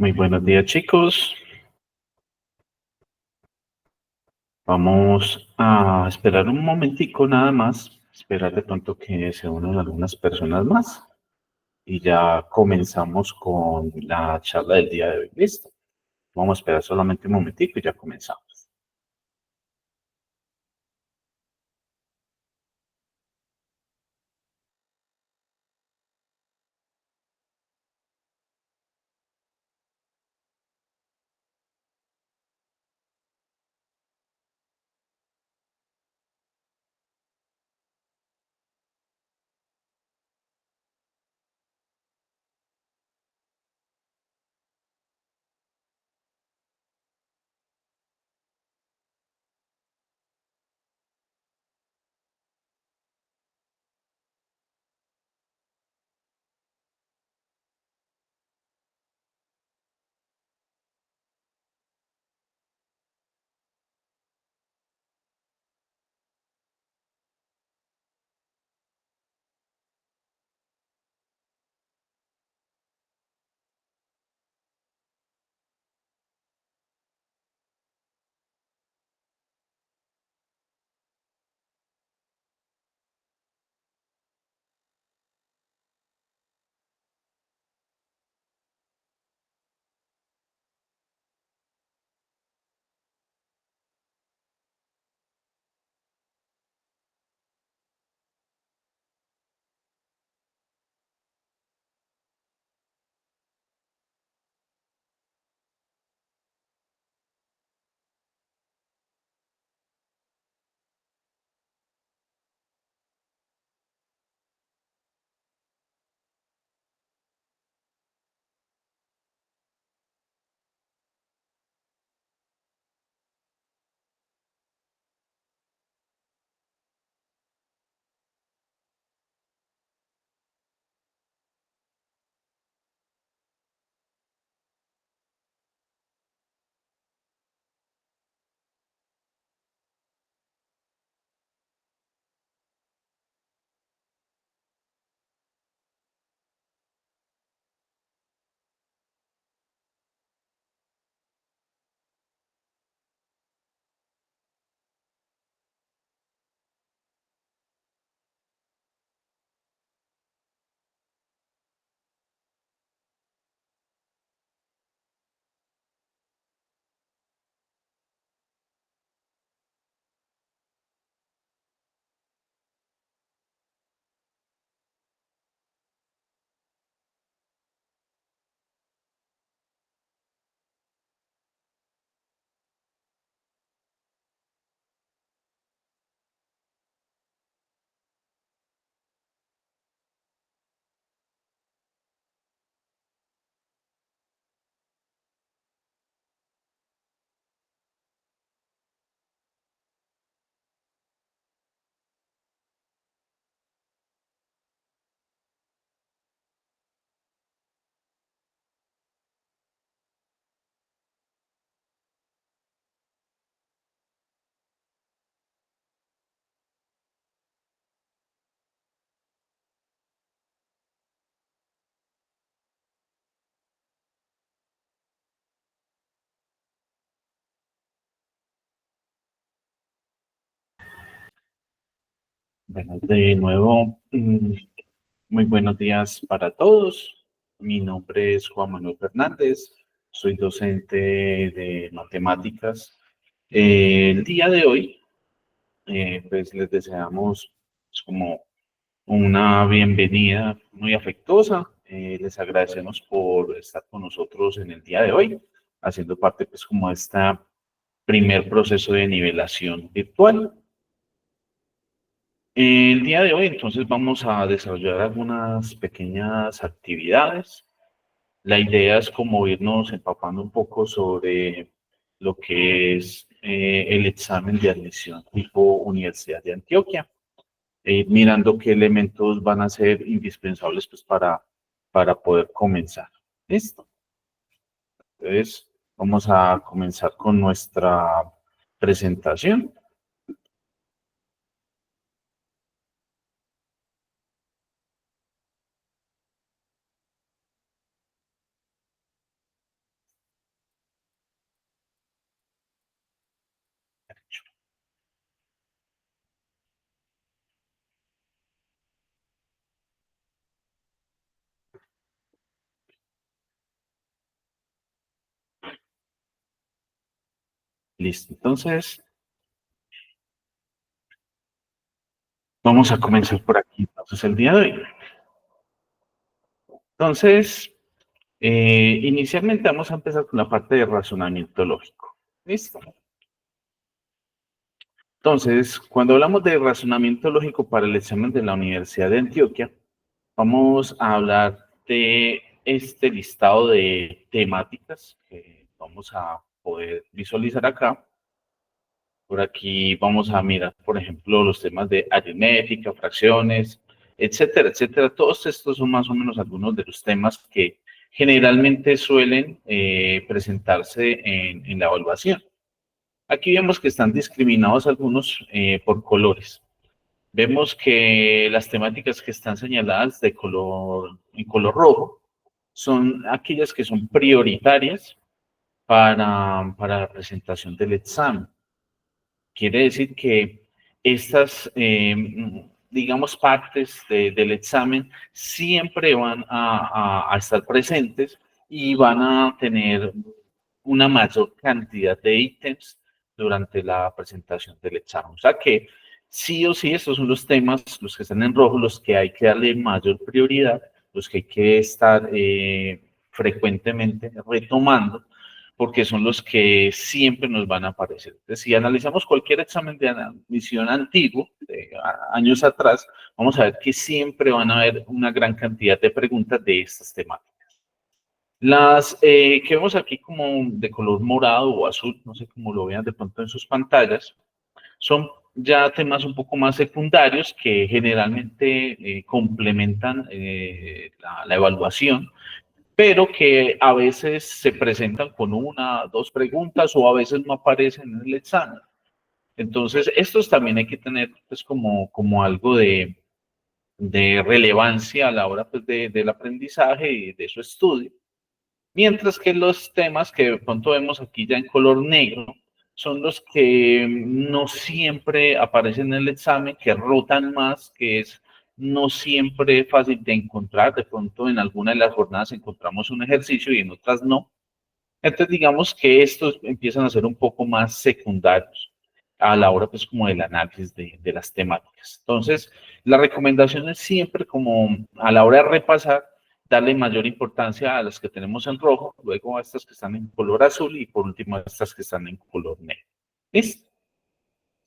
Muy buenos días, chicos. Vamos a esperar un momentico nada más, esperar de pronto que se unan algunas personas más y ya comenzamos con la charla del día de hoy. ¿Listo? Vamos a esperar solamente un momentico y ya comenzamos. Bueno, de nuevo, muy buenos días para todos. Mi nombre es Juan Manuel Fernández, soy docente de matemáticas. El día de hoy, pues les deseamos pues, como una bienvenida muy afectuosa. Les agradecemos por estar con nosotros en el día de hoy, haciendo parte pues como de este primer proceso de nivelación virtual. El día de hoy entonces vamos a desarrollar algunas pequeñas actividades. La idea es como irnos empapando un poco sobre lo que es el examen de admisión tipo Universidad de Antioquia, mirando qué elementos van a ser indispensables pues, para poder comenzar. ¿Listo? Entonces, vamos a comenzar con nuestra presentación. Listo. Entonces, vamos a comenzar por aquí. Entonces, el día de hoy. Entonces, inicialmente vamos a empezar con la parte de razonamiento lógico. ¿Listo? Entonces, cuando hablamos de razonamiento lógico para el examen de la Universidad de Antioquia, vamos a hablar de este listado de temáticas que vamos a poder visualizar acá. Por aquí vamos a mirar, por ejemplo, los temas de aritmética, fracciones, etcétera, etcétera. Todos estos son más o menos algunos de los temas que generalmente suelen presentarse en la evaluación. Aquí vemos que están discriminados algunos por colores. Vemos que las temáticas que están señaladas de color, en color rojo son aquellas que son prioritarias para la presentación del examen. Quiere decir que estas, digamos, partes del examen siempre van a estar presentes y van a tener una mayor cantidad de ítems durante la presentación del examen. O sea que sí o sí, estos son los temas, los que están en rojo, los que hay que darle mayor prioridad, los que hay que estar frecuentemente retomando, porque son los que siempre nos van a aparecer. Entonces, si analizamos cualquier examen de admisión antiguo, de años atrás, vamos a ver que siempre van a haber una gran cantidad de preguntas de estas temáticas. Las que vemos aquí como de color morado o azul, no sé cómo lo vean de pronto en sus pantallas, son ya temas un poco más secundarios que generalmente complementan la evaluación, pero que a veces se presentan con una, dos preguntas o a veces no aparecen en el examen. Entonces, estos también hay que tener pues como algo de relevancia a la hora pues, del aprendizaje y de su estudio. Mientras que los temas que de pronto vemos aquí ya en color negro son los que no siempre aparecen en el examen, que rotan más, que es no siempre fácil de encontrar. De pronto en alguna de las jornadas encontramos un ejercicio y en otras no. Entonces digamos que estos empiezan a ser un poco más secundarios a la hora pues como del análisis de las temáticas. Entonces la recomendación es siempre como a la hora de repasar darle mayor importancia a las que tenemos en rojo, luego a estas que están en color azul y por último a estas que están en color negro. ¿Listo?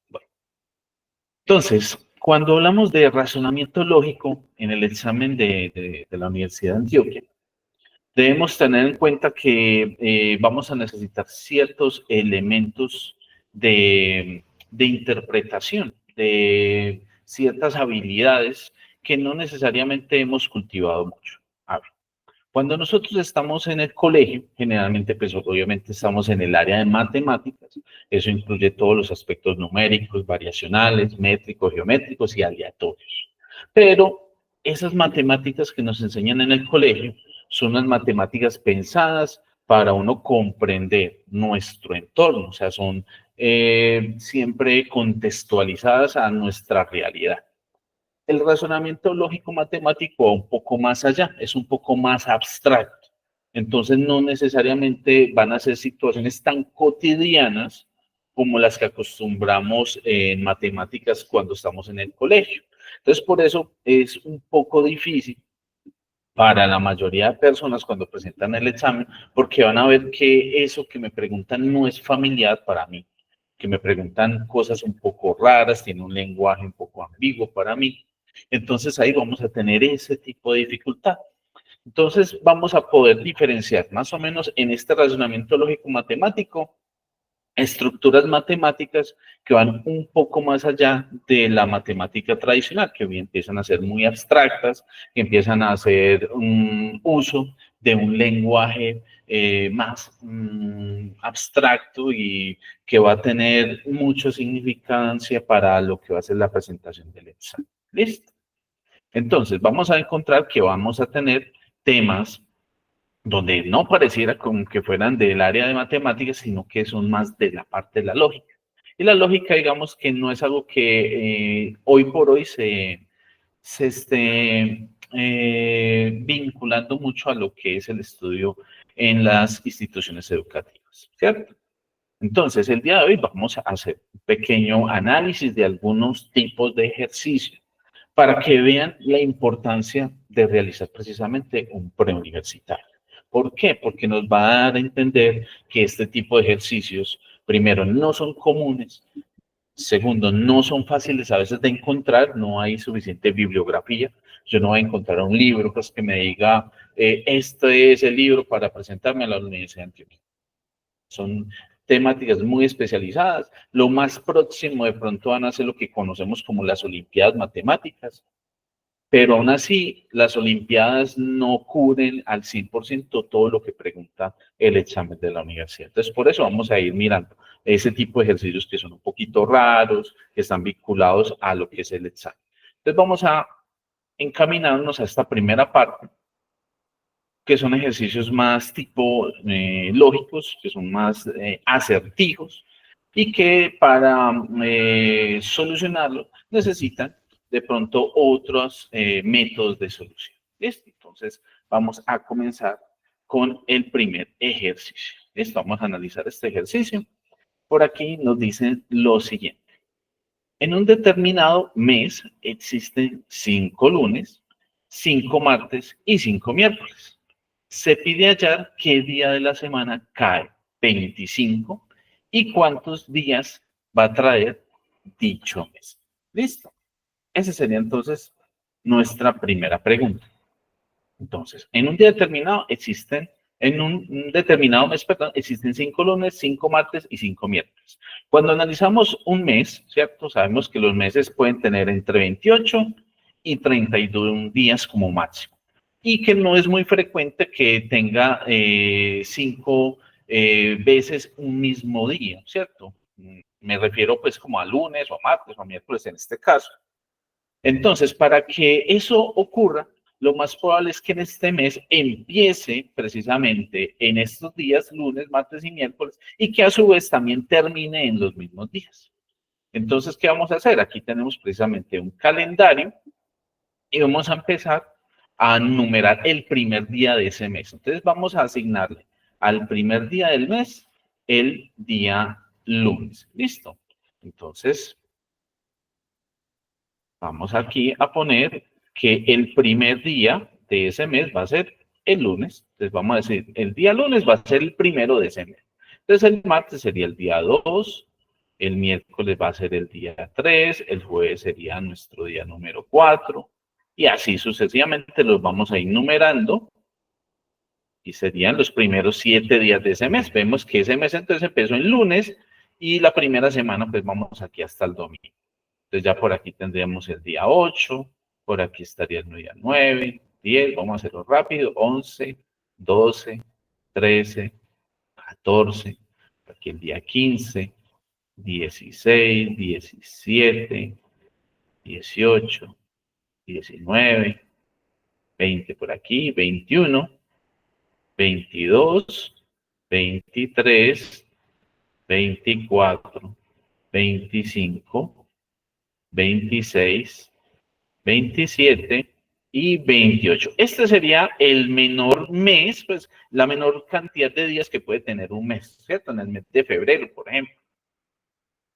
Bueno, entonces, cuando hablamos de razonamiento lógico en el examen de la Universidad de Antioquia, debemos tener en cuenta que vamos a necesitar ciertos elementos de interpretación, de ciertas habilidades que no necesariamente hemos cultivado mucho. A ver, cuando nosotros estamos en el colegio, generalmente, pues obviamente estamos en el área de matemáticas, eso incluye todos los aspectos numéricos, variacionales, métricos, geométricos y aleatorios. Pero esas matemáticas que nos enseñan en el colegio son las matemáticas pensadas para uno comprender nuestro entorno, o sea, son siempre contextualizadas a nuestra realidad. El razonamiento lógico matemático va un poco más allá, es un poco más abstracto. Entonces no necesariamente van a ser situaciones tan cotidianas como las que acostumbramos en matemáticas cuando estamos en el colegio. Entonces por eso es un poco difícil para la mayoría de personas cuando presentan el examen, porque van a ver que eso que me preguntan no es familiar para mí, que me preguntan cosas un poco raras, tiene un lenguaje un poco ambiguo para mí. Entonces ahí vamos a tener ese tipo de dificultad. Entonces vamos a poder diferenciar más o menos en este razonamiento lógico matemático estructuras matemáticas que van un poco más allá de la matemática tradicional, que hoy empiezan a ser muy abstractas, que empiezan a hacer un uso de un lenguaje más abstracto y que va a tener mucha significancia para lo que va a ser la presentación del examen. ¿Listo? Entonces, vamos a encontrar que vamos a tener temas donde no pareciera como que fueran del área de matemáticas, sino que son más de la parte de la lógica. Y la lógica, digamos que no es algo que hoy por hoy se esté vinculando mucho a lo que es el estudio en las instituciones educativas, ¿cierto? Entonces, el día de hoy vamos a hacer un pequeño análisis de algunos tipos de ejercicios para que vean la importancia de realizar precisamente un preuniversitario. ¿Por qué? Porque nos va a dar a entender que este tipo de ejercicios, primero, no son comunes. Segundo, no son fáciles a veces de encontrar, no hay suficiente bibliografía. Yo no voy a encontrar un libro pues, que me diga, este es el libro para presentarme a la Universidad de Antioquia. Son temáticas muy especializadas. Lo más próximo de pronto van a ser lo que conocemos como las Olimpiadas Matemáticas, pero aún así las Olimpiadas no cubren al 100% todo lo que pregunta el examen de la universidad. Entonces, por eso vamos a ir mirando ese tipo de ejercicios que son un poquito raros, que están vinculados a lo que es el examen. Entonces, vamos a encaminarnos a esta primera parte, que son ejercicios más tipo lógicos, que son más asertivos y que para solucionarlo necesitan de pronto otros métodos de solución. ¿Listo? Entonces vamos a comenzar con el primer ejercicio. ¿Listo? Vamos a analizar este ejercicio. Por aquí nos dicen lo siguiente. En un determinado mes existen 5 lunes, 5 martes y 5 miércoles. Se pide hallar qué día de la semana cae 25 y cuántos días va a traer dicho mes. ¿Listo? Esa sería entonces nuestra primera pregunta. Entonces, en un día determinado en un determinado mes, perdón, existen 5 lunes, 5 martes y 5 miércoles. Cuando analizamos un mes, ¿cierto? Sabemos que los meses pueden tener entre 28 y 31 días como máximo. Y que no es muy frecuente que tenga 5 veces un mismo día, ¿cierto? Me refiero pues como a lunes o a martes o a miércoles en este caso. Entonces, para que eso ocurra, lo más probable es que en este mes empiece precisamente en estos días, lunes, martes y miércoles, y que a su vez también termine en los mismos días. Entonces, ¿qué vamos a hacer? Aquí tenemos precisamente un calendario y vamos a empezar a numerar el primer día de ese mes. Entonces, vamos a asignarle al primer día del mes el día lunes. ¿Listo? Entonces, vamos aquí a poner que el primer día de ese mes va a ser el lunes. Entonces vamos a decir, el día lunes va a ser el primero de ese mes. Entonces el martes sería el día 2, el miércoles va a ser el día 3, el jueves sería nuestro día número 4, y así sucesivamente los vamos a ir numerando, y serían los primeros 7 días de ese mes. Vemos que ese mes entonces empezó el lunes, y la primera semana pues vamos aquí hasta el domingo. Entonces ya por aquí tendríamos el día 8, por aquí estaría el día 9, 10, vamos a hacerlo rápido, 11, 12, 13, 14, aquí el día 15, 16, 17, 18, 19, 20 por aquí, 21, 22, 23, 24, 25, 26, 27 y 28. Este sería el menor mes, pues la menor cantidad de días que puede tener un mes, ¿cierto? En el mes de febrero, por ejemplo.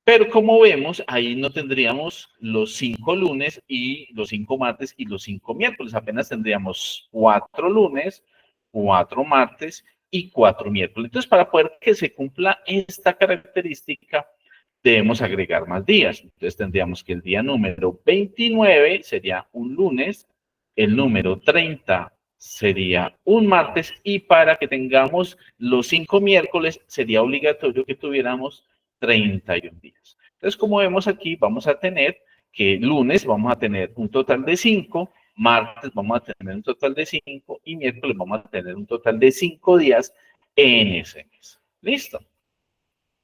Pero como vemos, ahí no tendríamos los 5 lunes y los 5 martes y los 5 miércoles. Apenas tendríamos 4 lunes, 4 martes y 4 miércoles. Entonces, para poder que se cumpla esta característica, debemos agregar más días. Entonces tendríamos que el día número 29 sería un lunes, el número 30 sería un martes, y para que tengamos los 5 miércoles sería obligatorio que tuviéramos 31 días. Entonces, como vemos aquí, vamos a tener que lunes vamos a tener un total de 5, martes vamos a tener un total de 5 y miércoles vamos a tener un total de 5 días en ese mes. ¿Listo?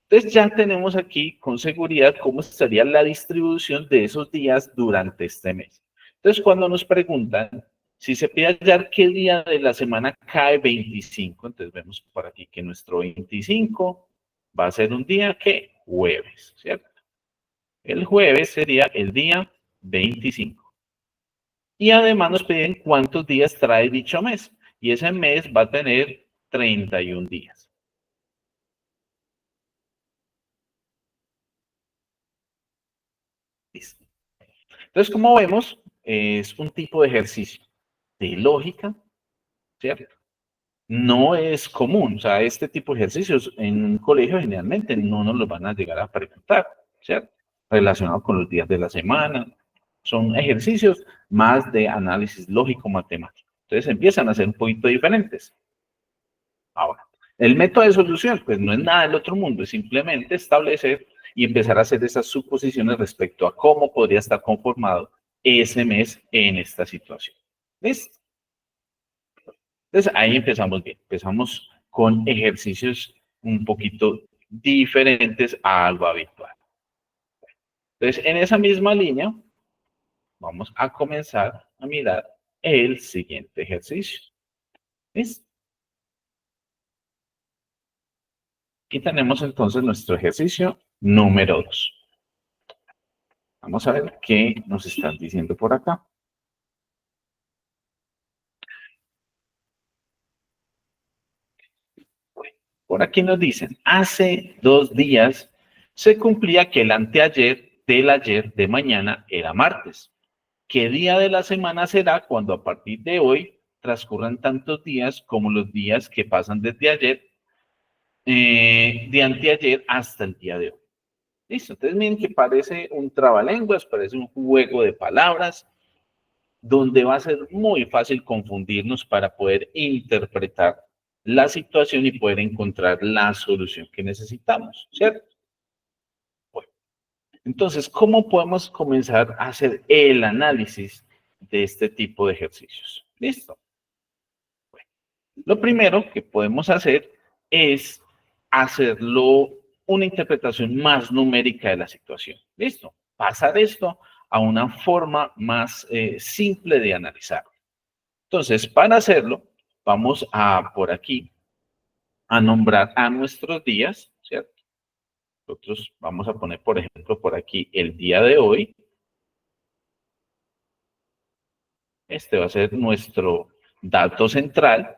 Entonces ya tenemos aquí con seguridad cómo estaría la distribución de esos días durante este mes. Entonces cuando nos preguntan si se pide hallar qué día de la semana cae 25, entonces vemos por aquí que nuestro 25 va a ser un día que jueves, ¿cierto? El jueves sería el día 25. Y además nos piden cuántos días trae dicho mes. Y ese mes va a tener 31 días. Entonces, como vemos, es un tipo de ejercicio de lógica, ¿cierto? No es común, o sea, este tipo de ejercicios en un colegio generalmente no nos los van a llegar a preguntar, ¿cierto? Relacionados con los días de la semana. Son ejercicios más de análisis lógico-matemático. Entonces empiezan a ser un poquito diferentes. Ahora, el método de solución, pues no es nada del otro mundo, es simplemente establecer y empezar a hacer esas suposiciones respecto a cómo podría estar conformado ese mes en esta situación. ¿Listo? Entonces ahí empezamos bien, empezamos con ejercicios un poquito diferentes a algo habitual. Entonces en esa misma línea vamos a comenzar a mirar el siguiente ejercicio. ¿Listo? Aquí tenemos entonces nuestro ejercicio número 2. Vamos a ver qué nos están diciendo por acá. Por aquí nos dicen, hace 2 días se cumplía que el anteayer del ayer de mañana era martes. ¿Qué día de la semana será cuando a partir de hoy transcurran tantos días como los días que pasan desde ayer, de anteayer hasta el día de hoy? Listo, entonces miren que parece un trabalenguas, parece un juego de palabras, donde va a ser muy fácil confundirnos para poder interpretar la situación y poder encontrar la solución que necesitamos, ¿cierto? Bueno, entonces, ¿cómo podemos comenzar a hacer el análisis de este tipo de ejercicios? Listo. Lo primero que podemos hacer es hacerlo una interpretación más numérica de la situación. Listo. Pasar esto a una forma más simple de analizar. Entonces, para hacerlo, vamos a por aquí a nombrar a nuestros días, ¿cierto? Nosotros vamos a poner, por ejemplo, por aquí el día de hoy. Este va a ser nuestro dato central.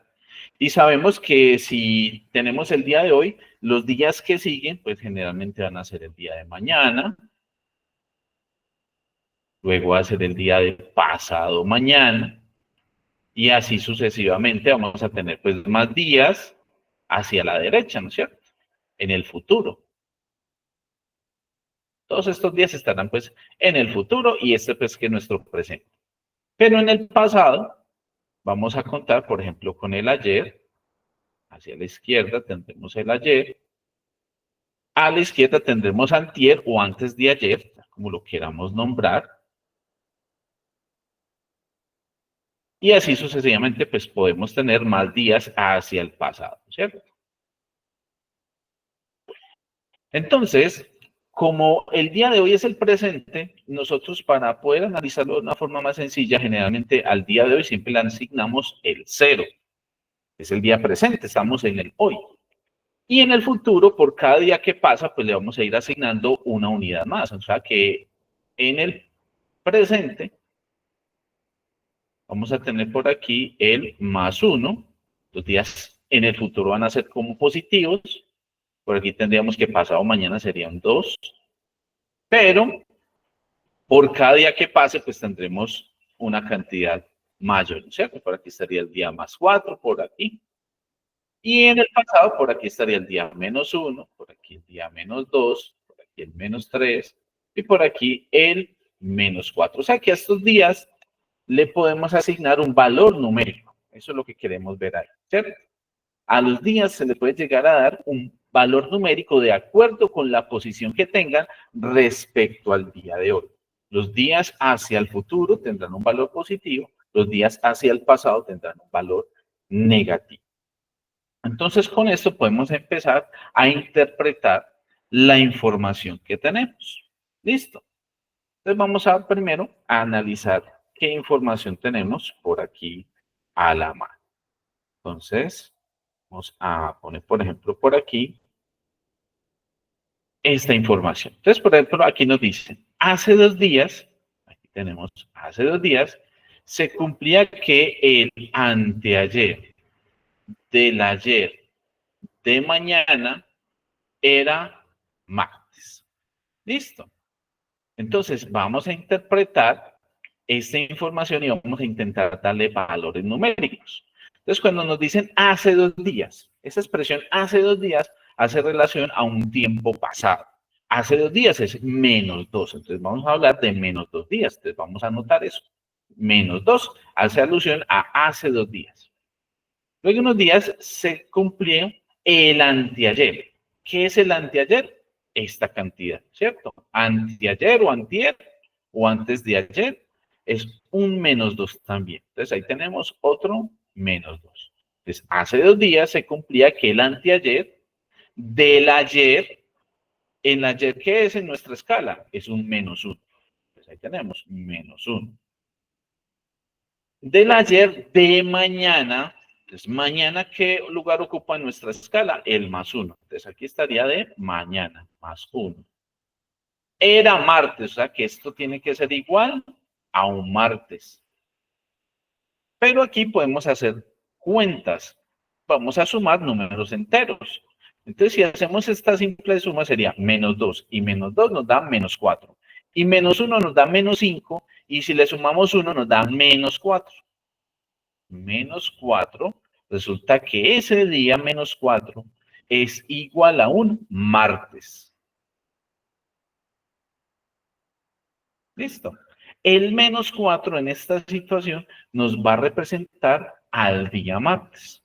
Y sabemos que si tenemos el día de hoy, los días que siguen, pues generalmente van a ser el día de mañana, luego va a ser el día de pasado mañana, y así sucesivamente vamos a tener pues más días hacia la derecha, ¿no es cierto? En el futuro. Todos estos días estarán pues en el futuro y este pues que es nuestro presente. Pero en el pasado vamos a contar, por ejemplo, con el ayer. Hacia la izquierda tendremos el ayer. A la izquierda tendremos antier o antes de ayer, como lo queramos nombrar. Y así sucesivamente, pues podemos tener más días hacia el pasado, ¿cierto? Entonces, como el día de hoy es el presente, nosotros para poder analizarlo de una forma más sencilla, generalmente al día de hoy siempre le asignamos el 0. Es el día presente, estamos en el hoy. Y en el futuro, por cada día que pasa, pues le vamos a ir asignando una unidad más. O sea que en el presente vamos a tener por aquí el +1. Los días en el futuro van a ser como positivos. Por aquí tendríamos que pasado mañana sería un 2. Pero por cada día que pase, pues tendremos una cantidad mayor, ¿cierto? Por aquí estaría el día +4, por aquí. Y en el pasado, por aquí estaría el día -1, por aquí el día -2, por aquí el -3 y por aquí el -4. O sea que a estos días le podemos asignar un valor numérico. Eso es lo que queremos ver ahí, ¿cierto? A los días se le puede llegar a dar un valor numérico de acuerdo con la posición que tengan respecto al día de hoy. Los días hacia el futuro tendrán un valor positivo, los días hacia el pasado tendrán un valor negativo. Entonces, con esto podemos empezar a interpretar la información que tenemos. ¿Listo? Entonces, vamos a primero a analizar qué información tenemos por aquí a la mano. Entonces, vamos a poner, por ejemplo, por aquí esta información. Entonces, por ejemplo, aquí nos dice, hace 2 días, aquí tenemos, hace 2 días, se cumplía que el anteayer del ayer de mañana era martes. Listo. Entonces, vamos a interpretar esta información y vamos a intentar darle valores numéricos. Entonces, cuando nos dicen hace 2 días, esa expresión hace 2 días hace relación a un tiempo pasado. Hace 2 días es -2. Entonces, vamos a hablar de -2 días. Entonces, vamos a anotar eso. -2 hace alusión a hace 2 días. Luego, unos días se cumplió el anteayer. ¿Qué es el anteayer? Esta cantidad, ¿cierto? Anteayer o antier o antes de ayer es un -2 también. Entonces, ahí tenemos otro -2. Entonces, hace 2 días se cumplía que el anteayer del ayer, el ayer, ¿qué es en nuestra escala? Es un -1. Entonces, ahí tenemos -1. Del ayer de mañana, entonces mañana, ¿qué lugar ocupa en nuestra escala? El +1. Entonces aquí estaría de mañana, +1. Era martes, o sea que esto tiene que ser igual a un martes. Pero aquí podemos hacer cuentas. Vamos a sumar números enteros. Entonces, si hacemos esta simple suma, sería -2. Y -2 nos da -4. Y -1 nos da -5. Y si le sumamos 1, nos da -4. -4, resulta que ese día -4 es igual a un martes. Listo. El -4 en esta situación nos va a representar al día martes.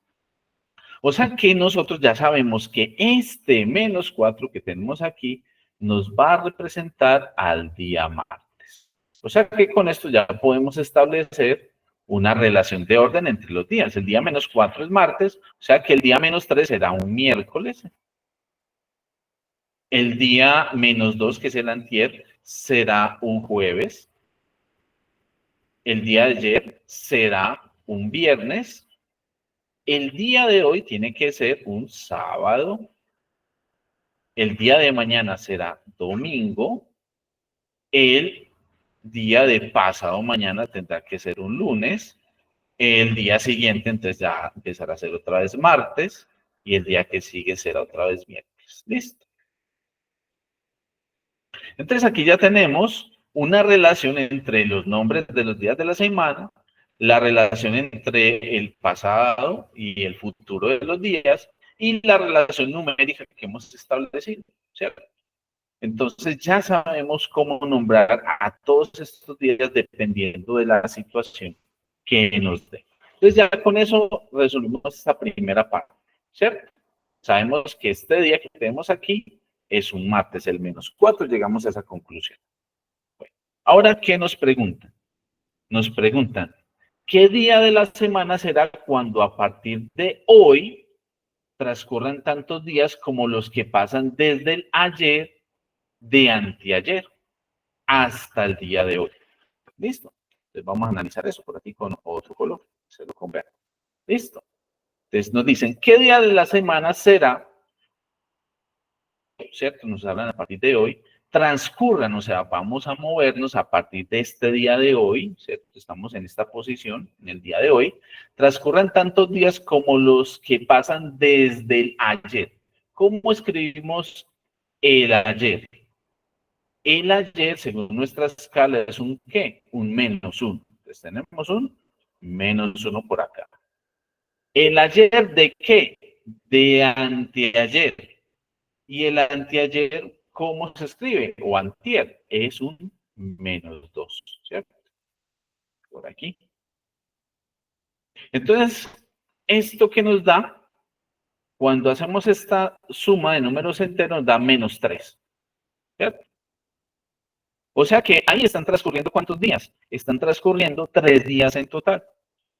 O sea que nosotros ya sabemos que este -4 que tenemos aquí nos va a representar al día martes. O sea que con esto ya podemos establecer una relación de orden entre los días. El día -4 es martes, o sea que el día -3 será un miércoles. El día -2, que es el antier, será un jueves. El día de ayer será un viernes. El día de hoy tiene que ser un sábado. El día de mañana será domingo. El día de pasado mañana tendrá que ser un lunes. El día siguiente, entonces ya empezará a ser otra vez martes. Y el día que sigue será otra vez miércoles. Listo. Entonces aquí ya tenemos una relación entre los nombres de los días de la semana, la relación entre el pasado y el futuro de los días y la relación numérica que hemos establecido, ¿cierto? Entonces ya sabemos cómo nombrar a todos estos días dependiendo de la situación que nos dé. Entonces ya con eso resolvimos esta primera parte, ¿cierto? Sabemos que este día que tenemos aquí es un martes, el -4, llegamos a esa conclusión. Bueno, ahora, ¿qué nos preguntan? Nos preguntan, ¿qué día de la semana será cuando a partir de hoy transcurran tantos días como los que pasan desde el ayer de anteayer hasta el día de hoy? ¿Listo? Entonces vamos a analizar eso por aquí con otro color. Se lo convierto. ¿Listo? Entonces nos dicen, ¿qué día de la semana será? ¿Cierto? Nos hablan a partir de hoy. Transcurran, o sea, vamos a movernos a partir de este día de hoy, ¿cierto? Estamos en esta posición, en el día de hoy. Transcurran tantos días como los que pasan desde el ayer. ¿Cómo escribimos el ayer? El ayer, según nuestra escala, es un ¿qué? Un -1. Entonces tenemos un -1 por acá. ¿El ayer de qué? De anteayer. Y el anteayer, ¿cómo se escribe? O antier, es un -2, ¿cierto? Por aquí. Entonces, ¿esto qué nos da? Cuando hacemos esta suma de números enteros, nos da -3, ¿cierto? O sea que ahí están transcurriendo ¿cuántos días? Están transcurriendo 3 días en total.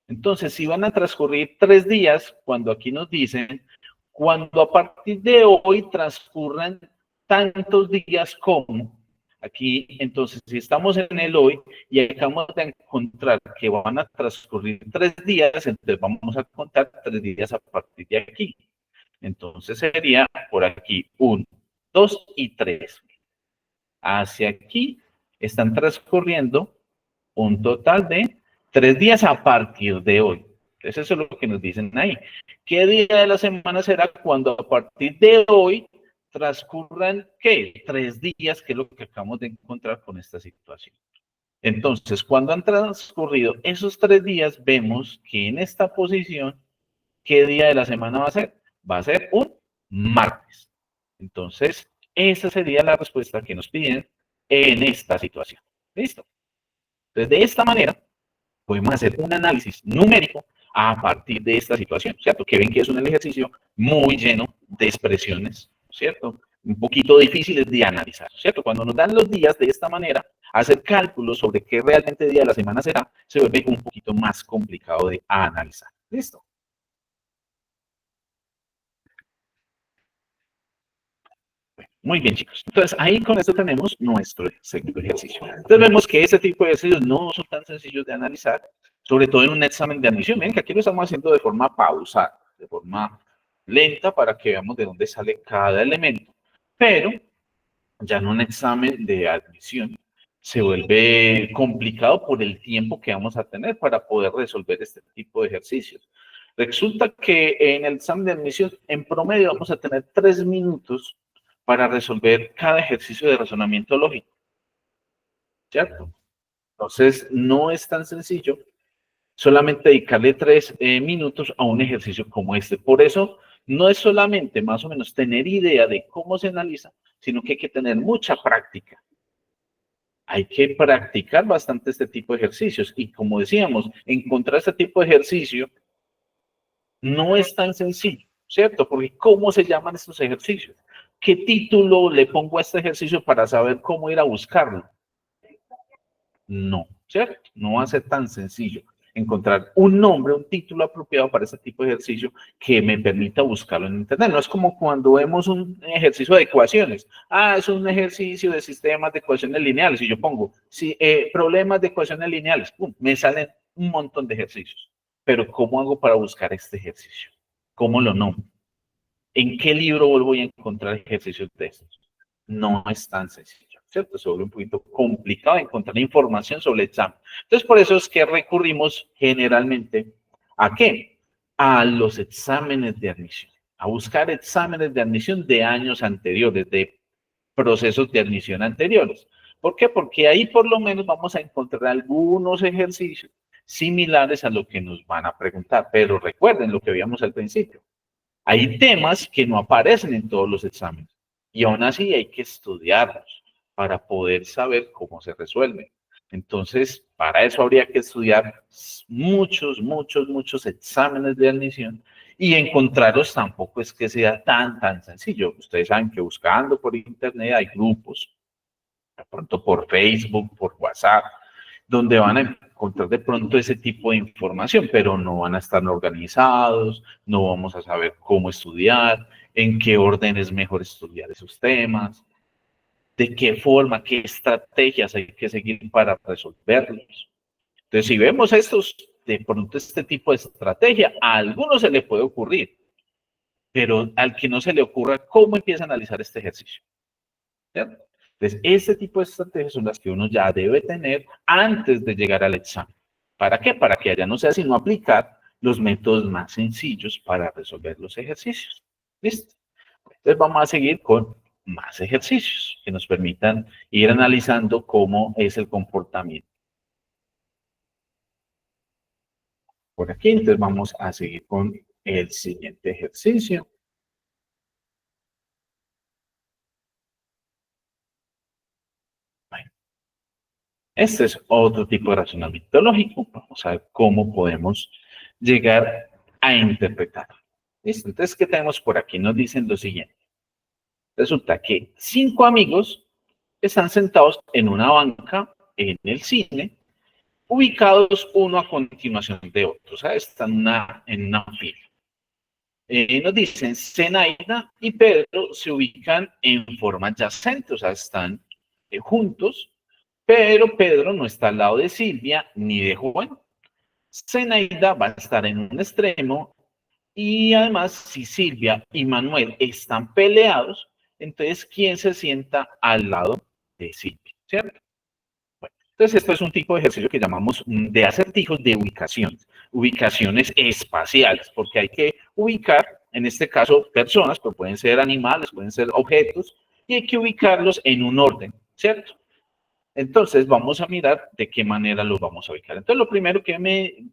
Entonces, si van a transcurrir 3 días, cuando aquí nos dicen, cuando a partir de hoy transcurran tantos días como, aquí, entonces, si estamos en el hoy y acabamos de encontrar que van a transcurrir 3 días, entonces vamos a contar 3 días a partir de aquí. Entonces sería por aquí 1, 2 y 3. Hacia aquí están transcurriendo un total de 3 días a partir de hoy. Entonces eso es lo que nos dicen ahí. ¿Qué día de la semana será cuando a partir de hoy transcurran, ¿qué? 3 días, que es lo que acabamos de encontrar con esta situación. Entonces, cuando han transcurrido esos 3 días, vemos que en esta posición, ¿qué día de la semana va a ser? Va a ser un martes. Entonces, esa sería la respuesta que nos piden en esta situación. ¿Listo? Entonces, de esta manera, podemos hacer un análisis numérico a partir de esta situación, ¿cierto? Que ven que es un ejercicio muy lleno de expresiones, ¿cierto? Un poquito difíciles de analizar, ¿cierto? Cuando nos dan los días de esta manera, hacer cálculos sobre qué realmente día de la semana será, se vuelve un poquito más complicado de analizar. ¿Listo? Muy bien, chicos. Entonces, ahí con esto tenemos nuestro segundo ejercicio. Entonces, vemos que este tipo de ejercicios no son tan sencillos de analizar, sobre todo en un examen de admisión. Ven que aquí lo estamos haciendo de forma pausada, de forma lenta, para que veamos de dónde sale cada elemento. Pero ya en un examen de admisión se vuelve complicado por el tiempo que vamos a tener para poder resolver este tipo de ejercicios. Resulta que en el examen de admisión, en promedio, vamos a tener 3 minutos para resolver cada ejercicio de razonamiento lógico, ¿cierto? Entonces, no es tan sencillo solamente dedicarle 3 minutos a un ejercicio como este. Por eso, no es solamente más o menos tener idea de cómo se analiza, sino que hay que tener mucha práctica. Hay que practicar bastante este tipo de ejercicios. Y como decíamos, encontrar este tipo de ejercicio no es tan sencillo, ¿cierto? Porque ¿cómo se llaman estos ejercicios? ¿Qué título le pongo a este ejercicio para saber cómo ir a buscarlo? No, ¿cierto? No va a ser tan sencillo encontrar un nombre, un título apropiado para este tipo de ejercicio que me permita buscarlo en Internet. No es como cuando vemos un ejercicio de ecuaciones. Ah, es un ejercicio de sistemas de ecuaciones lineales. Y yo pongo problemas de ecuaciones lineales. ¡Pum! Me salen un montón de ejercicios. Pero ¿cómo hago para buscar este ejercicio? ¿Cómo lo nombro? ¿En qué libro voy a encontrar ejercicios de estos? No es tan sencillo, ¿cierto? Se vuelve un poquito complicado encontrar información sobre el examen. Entonces, por eso es que recurrimos generalmente ¿a qué? A los exámenes de admisión, a buscar exámenes de admisión de años anteriores, de procesos de admisión anteriores. ¿Por qué? Porque ahí por lo menos vamos a encontrar algunos ejercicios similares a lo que nos van a preguntar. Pero recuerden lo que veíamos al principio. Hay temas que no aparecen en todos los exámenes y aún así hay que estudiarlos para poder saber cómo se resuelven. Entonces, para eso habría que estudiar muchos exámenes de admisión y encontrarlos tampoco es que sea tan sencillo. Ustedes saben que buscando por internet hay grupos, de pronto por Facebook, por WhatsApp, donde van a encontrar de pronto ese tipo de información, pero no van a estar organizados, no vamos a saber cómo estudiar, en qué orden es mejor estudiar esos temas, de qué forma, qué estrategias hay que seguir para resolverlos. Entonces, si vemos estos, de pronto este tipo de estrategia, a algunos se le puede ocurrir, pero al que no se le ocurra, ¿cómo empieza a analizar este ejercicio? ¿Cierto? Entonces, este tipo de estrategias son las que uno ya debe tener antes de llegar al examen. ¿Para qué? Para que allá no sea sino aplicar los métodos más sencillos para resolver los ejercicios. ¿Listo? Entonces vamos a seguir con más ejercicios que nos permitan ir analizando cómo es el comportamiento. Por aquí, entonces vamos a seguir con el siguiente ejercicio. Este es otro tipo de razonamiento lógico. Vamos a ver cómo podemos llegar a interpretar. ¿Listo? Entonces, ¿qué tenemos por aquí? Nos dicen lo siguiente. Resulta que 5 amigos están sentados en una banca en el cine, ubicados uno a continuación de otro. O sea, están en una fila. Nos dicen, Zenaida y Pedro se ubican en forma adyacente, o sea, están juntos, pero Pedro no está al lado de Silvia ni de Juan. Zenaida va a estar en un extremo y además si Silvia y Manuel están peleados, entonces ¿quién se sienta al lado de Silvia? ¿Cierto? Bueno, entonces esto es un tipo de ejercicio que llamamos de acertijos de ubicación, ubicaciones espaciales, porque hay que ubicar en este caso personas, pero pueden ser animales, pueden ser objetos, y hay que ubicarlos en un orden, ¿cierto? Entonces vamos a mirar de qué manera los vamos a ubicar. Entonces lo primero que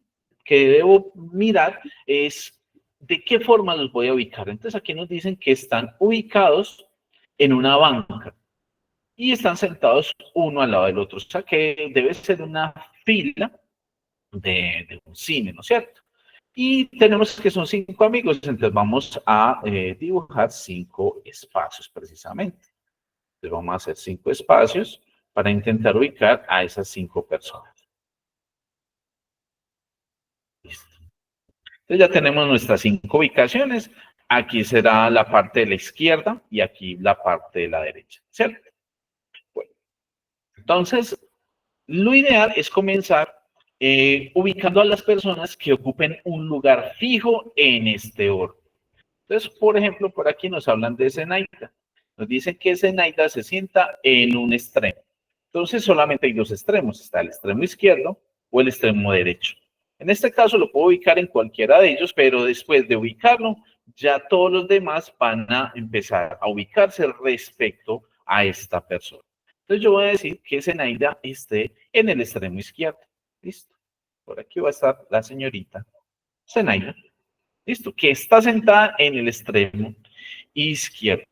debo mirar es de qué forma los voy a ubicar. Entonces aquí nos dicen que están ubicados en una banca y están sentados uno al lado del otro. O sea que debe ser una fila de un cine, ¿no es cierto? Y tenemos que son 5 amigos, entonces vamos a dibujar 5 espacios precisamente. Entonces vamos a hacer 5 espacios para intentar ubicar a esas 5 personas. Listo. Entonces ya tenemos nuestras 5 ubicaciones. Aquí será la parte de la izquierda y aquí la parte de la derecha, ¿cierto? Bueno, entonces lo ideal es comenzar ubicando a las personas que ocupen un lugar fijo en este orden. Entonces, por ejemplo, por aquí nos hablan de Zenaida. Nos dicen que Zenaida se sienta en un extremo. Entonces, solamente hay 2 extremos. Está el extremo izquierdo o el extremo derecho. En este caso lo puedo ubicar en cualquiera de ellos, pero después de ubicarlo, ya todos los demás van a empezar a ubicarse respecto a esta persona. Entonces, yo voy a decir que Zenaida esté en el extremo izquierdo. ¿Listo? Por aquí va a estar la señorita Zenaida. Listo, que está sentada en el extremo izquierdo.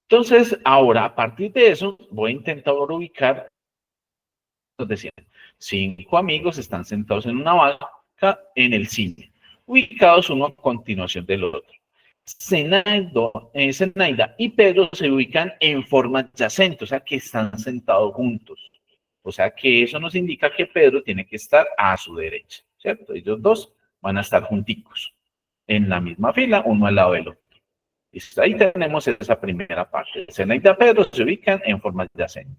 Entonces, ahora, a partir de eso, voy a intentar ubicar, nos decían, 5 amigos están sentados en una banca en el cine, ubicados uno a continuación del otro. Zenaida y Pedro se ubican en forma adyacente, o sea, que están sentados juntos. O sea, que eso nos indica que Pedro tiene que estar a su derecha, ¿cierto? Ellos dos van a estar junticos, en la misma fila, uno al lado del otro. Listo, ahí tenemos esa primera parte. Zenaida y Pedro se ubican en forma adyacente.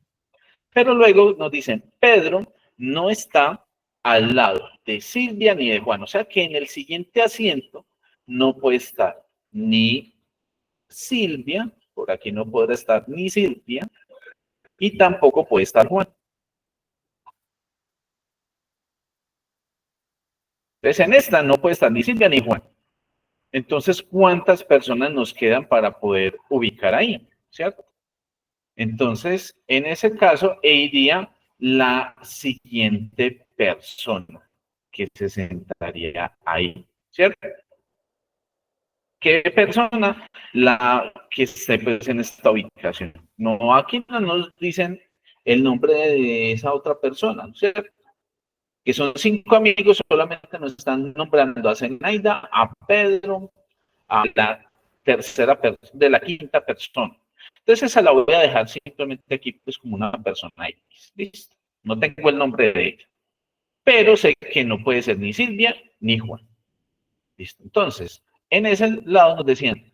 Pero luego nos dicen, Pedro no está al lado de Silvia ni de Juan. O sea que en el siguiente asiento no puede estar ni Silvia, por aquí no podrá estar ni Silvia, y tampoco puede estar Juan. Entonces en esta no puede estar ni Silvia ni Juan. Entonces, ¿cuántas personas nos quedan para poder ubicar ahí? ¿Cierto? Entonces, en ese caso, iría la siguiente persona que se sentaría ahí, ¿cierto? ¿Qué persona? La que esté pues, en esta ubicación. No, aquí no nos dicen el nombre de esa otra persona, ¿cierto? Que son 5 amigos, solamente nos están nombrando a Zenaida, a Pedro, a la tercera persona, de la quinta persona. Entonces esa la voy a dejar simplemente aquí pues como una persona X. Listo. No tengo el nombre de ella. Pero sé que no puede ser ni Silvia ni Juan. Listo. Entonces, en ese lado nos decían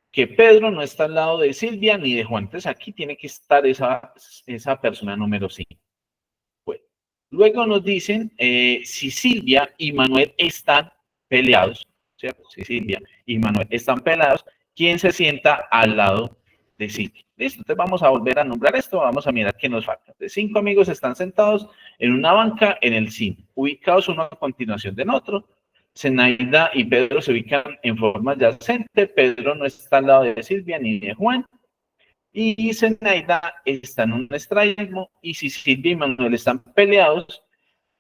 que Pedro no está al lado de Silvia ni de Juan. Entonces aquí tiene que estar esa persona número 5. Bueno, luego nos dicen si Silvia y Manuel están peleados, ¿cierto? Si Silvia y Manuel están peleados, ¿quién se sienta al lado de Silvia? Listo, entonces vamos a volver a nombrar esto, vamos a mirar qué nos falta. De 5 amigos están sentados en una banca en el cine, ubicados uno a continuación del otro. Zenaida y Pedro se ubican en forma adyacente, Pedro no está al lado de Silvia ni de Juan, y Zenaida está en un extremo, y si Silvia y Manuel están peleados,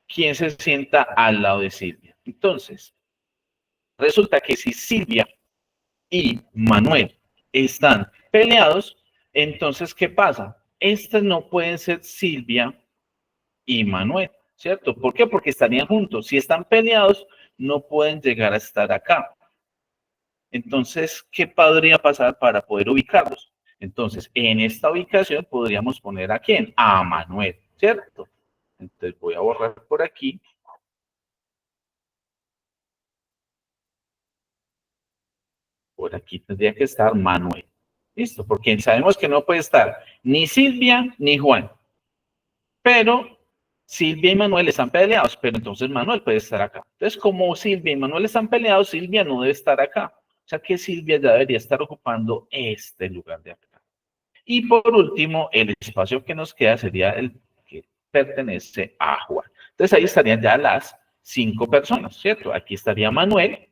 ¿quién se sienta al lado de Silvia? Entonces, resulta que si Silvia y Manuel están peleados, entonces, ¿qué pasa? Estas no pueden ser Silvia y Manuel, ¿cierto? ¿Por qué? Porque estarían juntos. Si están peleados, no pueden llegar a estar acá. Entonces, ¿qué podría pasar para poder ubicarlos? Entonces, en esta ubicación podríamos poner ¿a quién? A Manuel, ¿cierto? Entonces voy a borrar por aquí. Por aquí tendría que estar Manuel. Listo, porque sabemos que no puede estar ni Silvia ni Juan. Pero Silvia y Manuel están peleados, pero entonces Manuel puede estar acá. Entonces, como Silvia y Manuel están peleados, Silvia no debe estar acá. O sea que Silvia ya debería estar ocupando este lugar de acá. Y por último, el espacio que nos queda sería el que pertenece a Juan. Entonces ahí estarían ya las 5 personas, ¿cierto? Aquí estaría Manuel,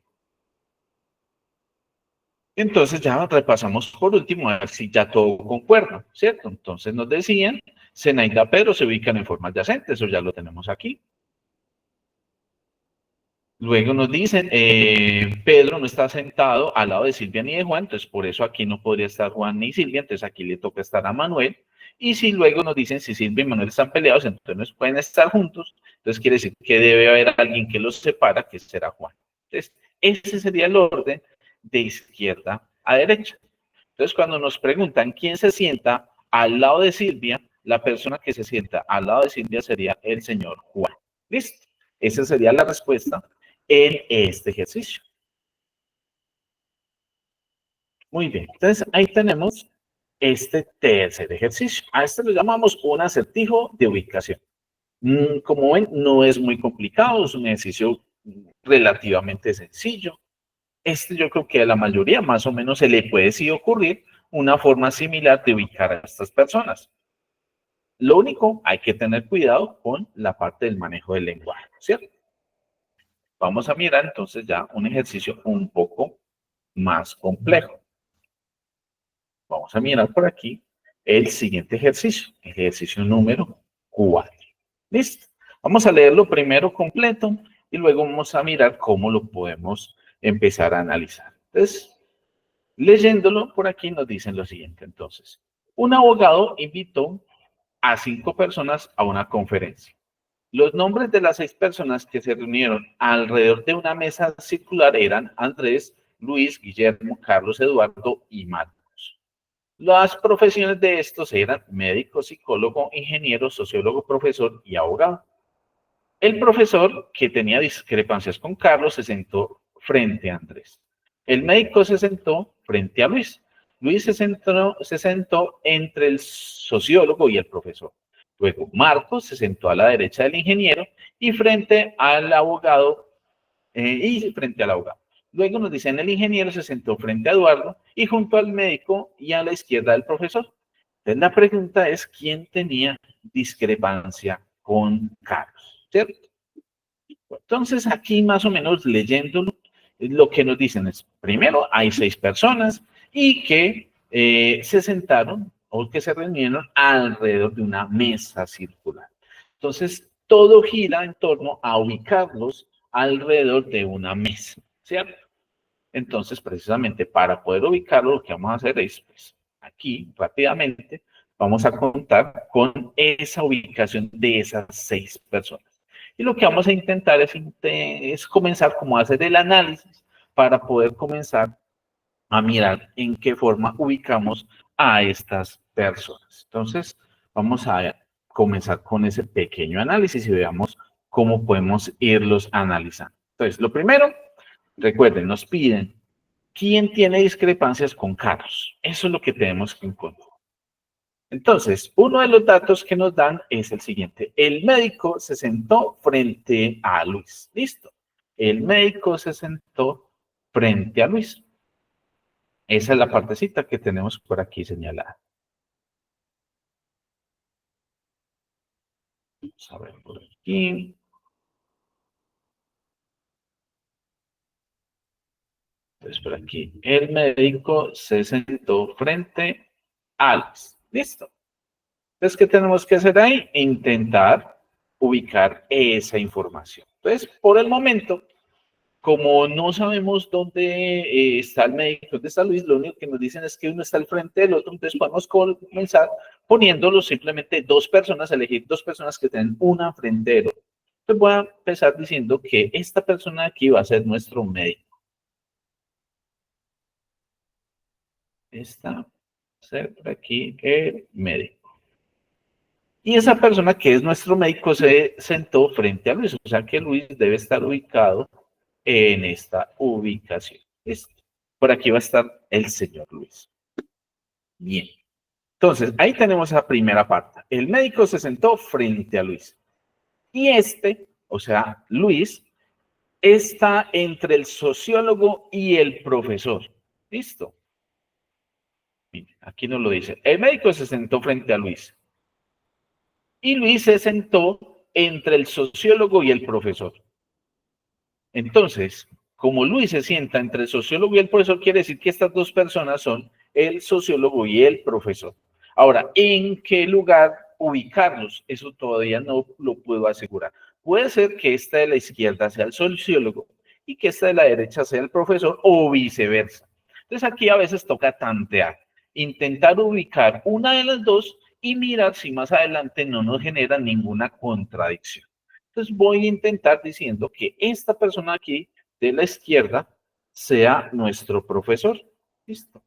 Entonces ya repasamos por último a ver si ya todo concuerda, ¿cierto? Entonces nos decían, Zenaida y Pedro se ubican en forma adyacente, eso ya lo tenemos aquí. Luego nos dicen, Pedro no está sentado al lado de Silvia ni de Juan, entonces por eso aquí no podría estar Juan ni Silvia, entonces aquí le toca estar a Manuel. Y si luego nos dicen si Silvia y Manuel están peleados, entonces no pueden estar juntos, entonces quiere decir que debe haber alguien que los separa, que será Juan. Entonces, ese sería el orden de izquierda a derecha. Entonces, cuando nos preguntan quién se sienta al lado de Silvia, la persona que se sienta al lado de Silvia sería el señor Juan. ¿Listo? Esa sería la respuesta en este ejercicio. Muy bien, entonces ahí tenemos este tercer ejercicio. A este lo llamamos un acertijo de ubicación. Como ven, no es muy complicado, es un ejercicio relativamente sencillo. Este yo creo que a la mayoría más o menos se le puede sí ocurrir una forma similar de ubicar a estas personas. Lo único, hay que tener cuidado con la parte del manejo del lenguaje, ¿cierto? Vamos a mirar entonces ya un ejercicio un poco más complejo. Vamos a mirar por aquí el siguiente ejercicio, ejercicio número 4. ¿Listo? Vamos a leerlo primero completo y luego vamos a mirar cómo lo podemos empezar a analizar. Entonces, leyéndolo por aquí nos dicen lo siguiente. Entonces, un abogado invitó a 5 personas a una conferencia. Los nombres de las 6 personas que se reunieron alrededor de una mesa circular eran Andrés, Luis, Guillermo, Carlos, Eduardo y Marcos. Las profesiones de estos eran médico, psicólogo, ingeniero, sociólogo, profesor y abogado. El profesor, que tenía discrepancias con Carlos, se sentó frente a Andrés. El médico se sentó frente a Luis. Luis se sentó entre el sociólogo y el profesor. Luego Marcos se sentó a la derecha del ingeniero y frente al abogado Luego nos dicen el ingeniero se sentó frente a Eduardo y junto al médico y a la izquierda del profesor. Entonces la pregunta es quién tenía discrepancia con Carlos, ¿cierto? Entonces aquí más o menos leyéndolo, lo que nos dicen es, primero hay 6 personas y que se sentaron o que se reunieron alrededor de una mesa circular. Entonces todo gira en torno a ubicarlos alrededor de una mesa, ¿cierto? Entonces, precisamente para poder ubicarlo, lo que vamos a hacer es, pues, aquí rápidamente, vamos a contar con esa ubicación de esas 6 personas. Y lo que vamos a intentar es comenzar como a hacer el análisis para poder comenzar a mirar en qué forma ubicamos a estas personas. Entonces, vamos a comenzar con ese pequeño análisis y veamos cómo podemos irlos analizando. Entonces, lo primero, recuerden, nos piden quién tiene discrepancias con Carlos. Eso es lo que tenemos que encontrar. Entonces, uno de los datos que nos dan es el siguiente. El médico se sentó frente a Luis. Listo. El médico se sentó frente a Luis. Esa es la partecita que tenemos por aquí señalada. Vamos a ver por aquí. Entonces, por aquí, el médico se sentó frente a Luis. Listo. Entonces, ¿qué tenemos que hacer ahí? Intentar ubicar esa información. Entonces, por el momento, como no sabemos dónde está el médico, dónde está Luis, lo único que nos dicen es que uno está al frente del otro, entonces podemos comenzar poniéndolo simplemente 2 personas, elegir 2 personas que tengan una frente del otro. Entonces voy a empezar diciendo que esta persona de aquí va a ser nuestro médico. Esta va a ser por aquí el médico. Y esa persona que es nuestro médico se sentó frente a Luis, o sea que Luis debe estar ubicado en esta ubicación. ¿Listo? Por aquí va a estar el señor Luis. Bien. Entonces, ahí tenemos la primera parte. El médico se sentó frente a Luis. Y o sea, Luis, está entre el sociólogo y el profesor. ¿Listo? Bien, aquí nos lo dice. El médico se sentó frente a Luis. Y Luis se sentó entre el sociólogo y el profesor. Entonces, como Luis se sienta entre el sociólogo y el profesor, quiere decir que estas dos personas son el sociólogo y el profesor. Ahora, ¿en qué lugar ubicarlos? Eso todavía no lo puedo asegurar. Puede ser que esta de la izquierda sea el sociólogo y que esta de la derecha sea el profesor o viceversa. Entonces aquí a veces toca tantear, intentar ubicar una de las dos y mirar si más adelante no nos genera ninguna contradicción. Entonces voy a intentar diciendo que esta persona aquí de la izquierda sea nuestro profesor. Listo.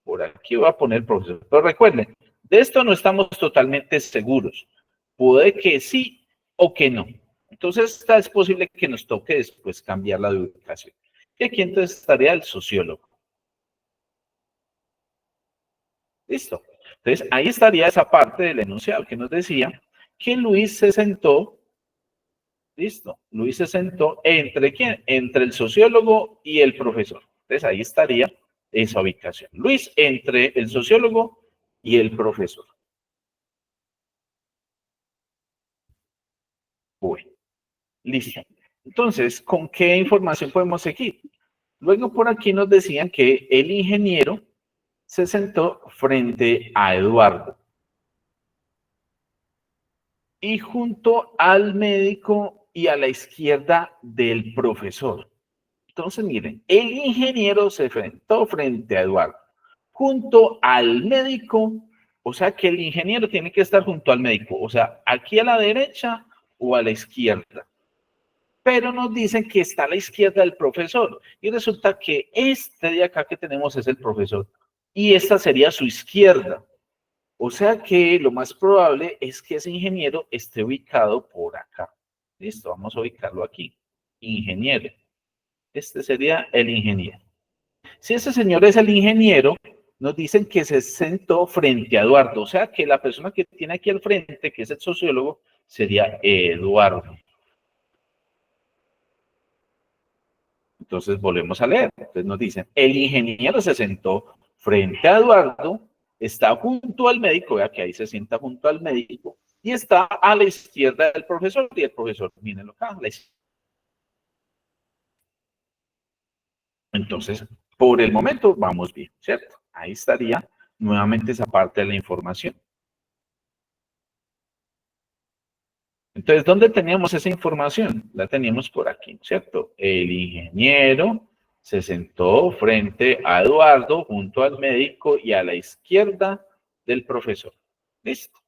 Por aquí voy a poner profesor. Pero recuerden, de esto no estamos totalmente seguros. Puede que sí o que no. Entonces, es posible que nos toque después cambiar la ubicación. Y aquí entonces estaría el sociólogo. Listo. Entonces, ahí estaría esa parte del enunciado que nos decía que Luis se sentó. Listo. Luis se sentó entre quién? Entre el sociólogo y el profesor. Entonces, ahí estaría esa ubicación. Luis entre el sociólogo y el profesor. Bueno, listo. Entonces, ¿con qué información podemos seguir? Luego por aquí nos decían que el ingeniero se sentó frente a Eduardo y junto al médico y a la izquierda del profesor. Entonces, miren, el ingeniero se sentó frente a Eduardo junto al médico, o sea que el ingeniero tiene que estar junto al médico, o sea, aquí a la derecha o a la izquierda. Pero nos dicen que está a la izquierda del profesor y resulta que este de acá que tenemos es el profesor y esta sería su izquierda. O sea que lo más probable es que ese ingeniero esté ubicado por acá. Listo, vamos a ubicarlo aquí. Ingeniero. Este sería el ingeniero. Si ese señor es el ingeniero, nos dicen que se sentó frente a Eduardo. O sea que la persona que tiene aquí al frente, que es el sociólogo, sería Eduardo. Entonces volvemos a leer. Entonces nos dicen, el ingeniero se sentó frente a Eduardo, está junto al médico, vea que ahí se sienta junto al médico, y está a la izquierda del profesor, y el profesor, mírenlo acá, a la izquierda. Entonces, por el momento vamos bien, ¿cierto? Ahí estaría nuevamente esa parte de la información. Entonces, ¿dónde teníamos esa información? La teníamos por aquí, ¿cierto? El ingeniero se sentó frente a Eduardo junto al médico y a la izquierda del profesor. ¿Listo?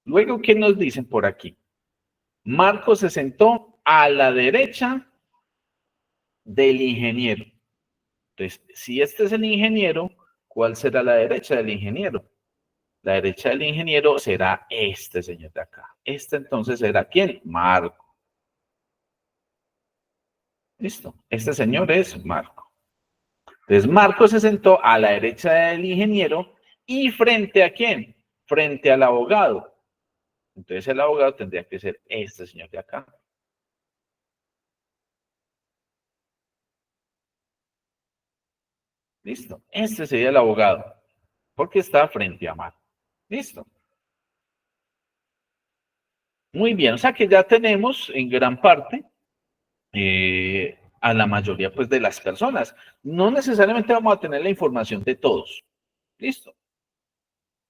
Luego, ¿qué nos dicen por aquí? Marco se sentó a la derecha del ingeniero. Entonces, si este es el ingeniero, ¿cuál será la derecha del ingeniero? La derecha del ingeniero será este señor de acá. Este entonces será ¿quién? Marco. Listo. Este señor es Marco. Entonces, Marco se sentó a la derecha del ingeniero y frente a quién? Frente al abogado. Entonces, el abogado tendría que ser este señor de acá. Listo. Este sería el abogado, porque está frente a Marco. Listo. Muy bien. O sea que ya tenemos en gran parte a la mayoría pues, de las personas. No necesariamente vamos a tener la información de todos. Listo.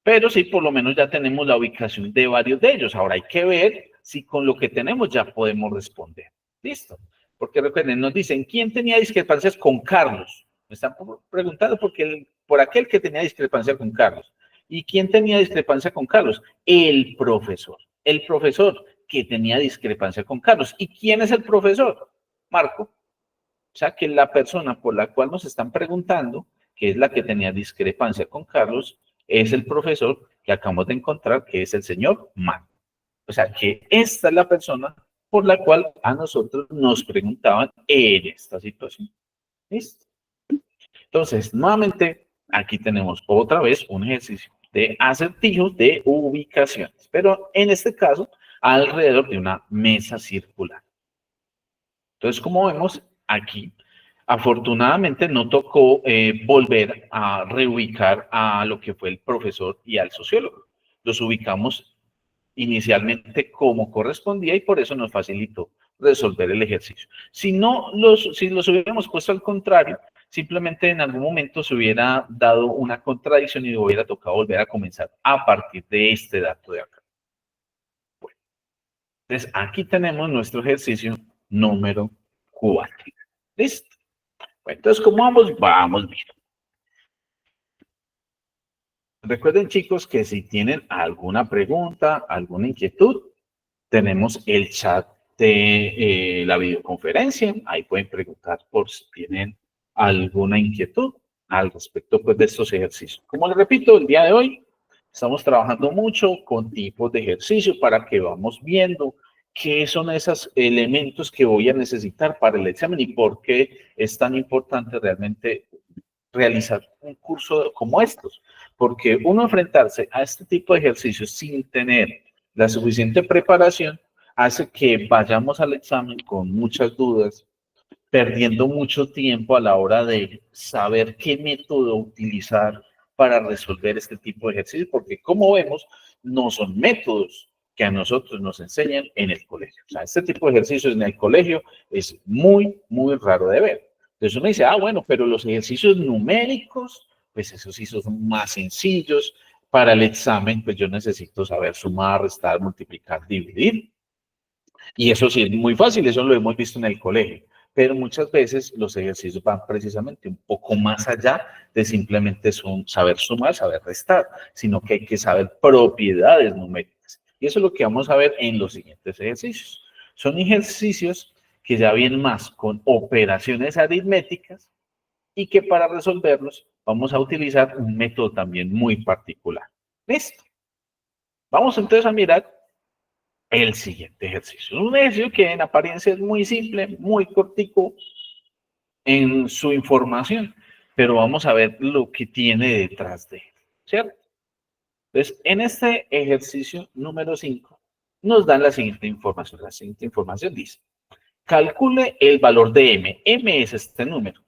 Pero sí, por lo menos ya tenemos la ubicación de varios de ellos. Ahora hay que ver si con lo que tenemos ya podemos responder. Listo. Porque recuerden, nos dicen, ¿quién tenía discrepancias con Carlos? Me están preguntando por aquel que tenía discrepancia con Carlos. ¿Y quién tenía discrepancia con Carlos? El profesor. El profesor que tenía discrepancia con Carlos. ¿Y quién es el profesor? Marco. O sea que la persona por la cual nos están preguntando, que es la que tenía discrepancia con Carlos, es el profesor que acabamos de encontrar, que es el señor Marco. O sea que esta es la persona por la cual a nosotros nos preguntaban en esta situación. ¿Listo? Entonces, nuevamente, aquí tenemos otra vez un ejercicio de acertijos de ubicaciones, pero en este caso, alrededor de una mesa circular. Entonces, como vemos aquí, afortunadamente no tocó volver a reubicar a lo que fue el profesor y al sociólogo. Los ubicamos inicialmente como correspondía y por eso nos facilitó resolver el ejercicio. Si los hubiéramos puesto al contrario, simplemente en algún momento se hubiera dado una contradicción y hubiera tocado volver a comenzar a partir de este dato de acá. Bueno, entonces aquí tenemos nuestro ejercicio número 4. ¿Listo? Bueno, entonces, ¿cómo vamos? Vamos bien. Recuerden, chicos, que si tienen alguna pregunta, alguna inquietud, tenemos el chat de la videoconferencia. Ahí pueden preguntar por si tienen alguna inquietud al respecto pues, de estos ejercicios. Como les repito, el día de hoy estamos trabajando mucho con tipos de ejercicio para que vamos viendo qué son esos elementos que voy a necesitar para el examen y por qué es tan importante realmente realizar un curso como estos, porque uno enfrentarse a este tipo de ejercicios sin tener la suficiente preparación hace que vayamos al examen con muchas dudas, perdiendo mucho tiempo a la hora de saber qué método utilizar para resolver este tipo de ejercicios, porque como vemos, no son métodos que a nosotros nos enseñan en el colegio. O sea, este tipo de ejercicios en el colegio es muy, muy raro de ver. Entonces uno dice, bueno, pero los ejercicios numéricos, pues esos sí son más sencillos. Para el examen, pues yo necesito saber sumar, restar, multiplicar, dividir. Y eso sí es muy fácil, eso lo hemos visto en el colegio. Pero muchas veces los ejercicios van precisamente un poco más allá de simplemente saber sumar, saber restar, sino que hay que saber propiedades numéricas. Y eso es lo que vamos a ver en los siguientes ejercicios. Son ejercicios que ya vienen más con operaciones aritméticas y que para resolverlos vamos a utilizar un método también muy particular. ¿Listo? Vamos entonces a mirar el siguiente ejercicio. Un ejercicio que en apariencia es muy simple, muy cortico en su información, pero vamos a ver lo que tiene detrás de él, ¿cierto? Entonces, en este ejercicio número 5, nos dan la siguiente información. La siguiente información dice, calcule el valor de m. M es este número.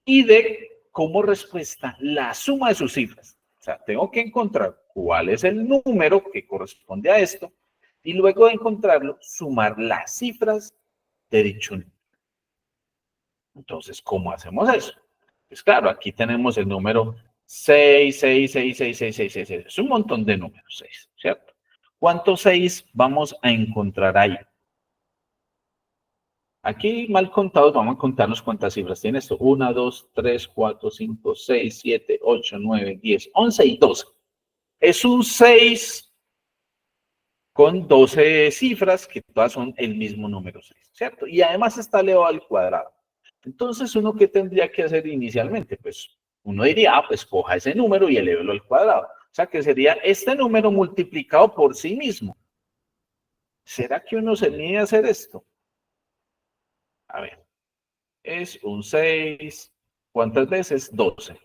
Y de como respuesta la suma de sus cifras. O sea, tengo que encontrar cuál es el número que corresponde a esto y luego de encontrarlo, sumar las cifras de dicho número. Entonces, ¿cómo hacemos eso? Pues claro, aquí tenemos el número 6, 6, 6, 6, 6, 6, 6, 6. Es un montón de números, 6, ¿cierto? ¿Cuántos 6 vamos a encontrar ahí? Aquí, mal contados, vamos a contarnos cuántas cifras tiene esto. 1, 2, 3, 4, 5, 6, 7, 8, 9, 10, 11 y 12. Es un 6 con 12 cifras que todas son el mismo número 6, ¿cierto? Y además está elevado al cuadrado. Entonces, ¿uno qué tendría que hacer inicialmente? Pues uno diría, pues coja ese número y elévelo al cuadrado. O sea, que sería este número multiplicado por sí mismo. ¿Será que uno se mide a hacer esto? A ver, es un 6, ¿cuántas veces? 12.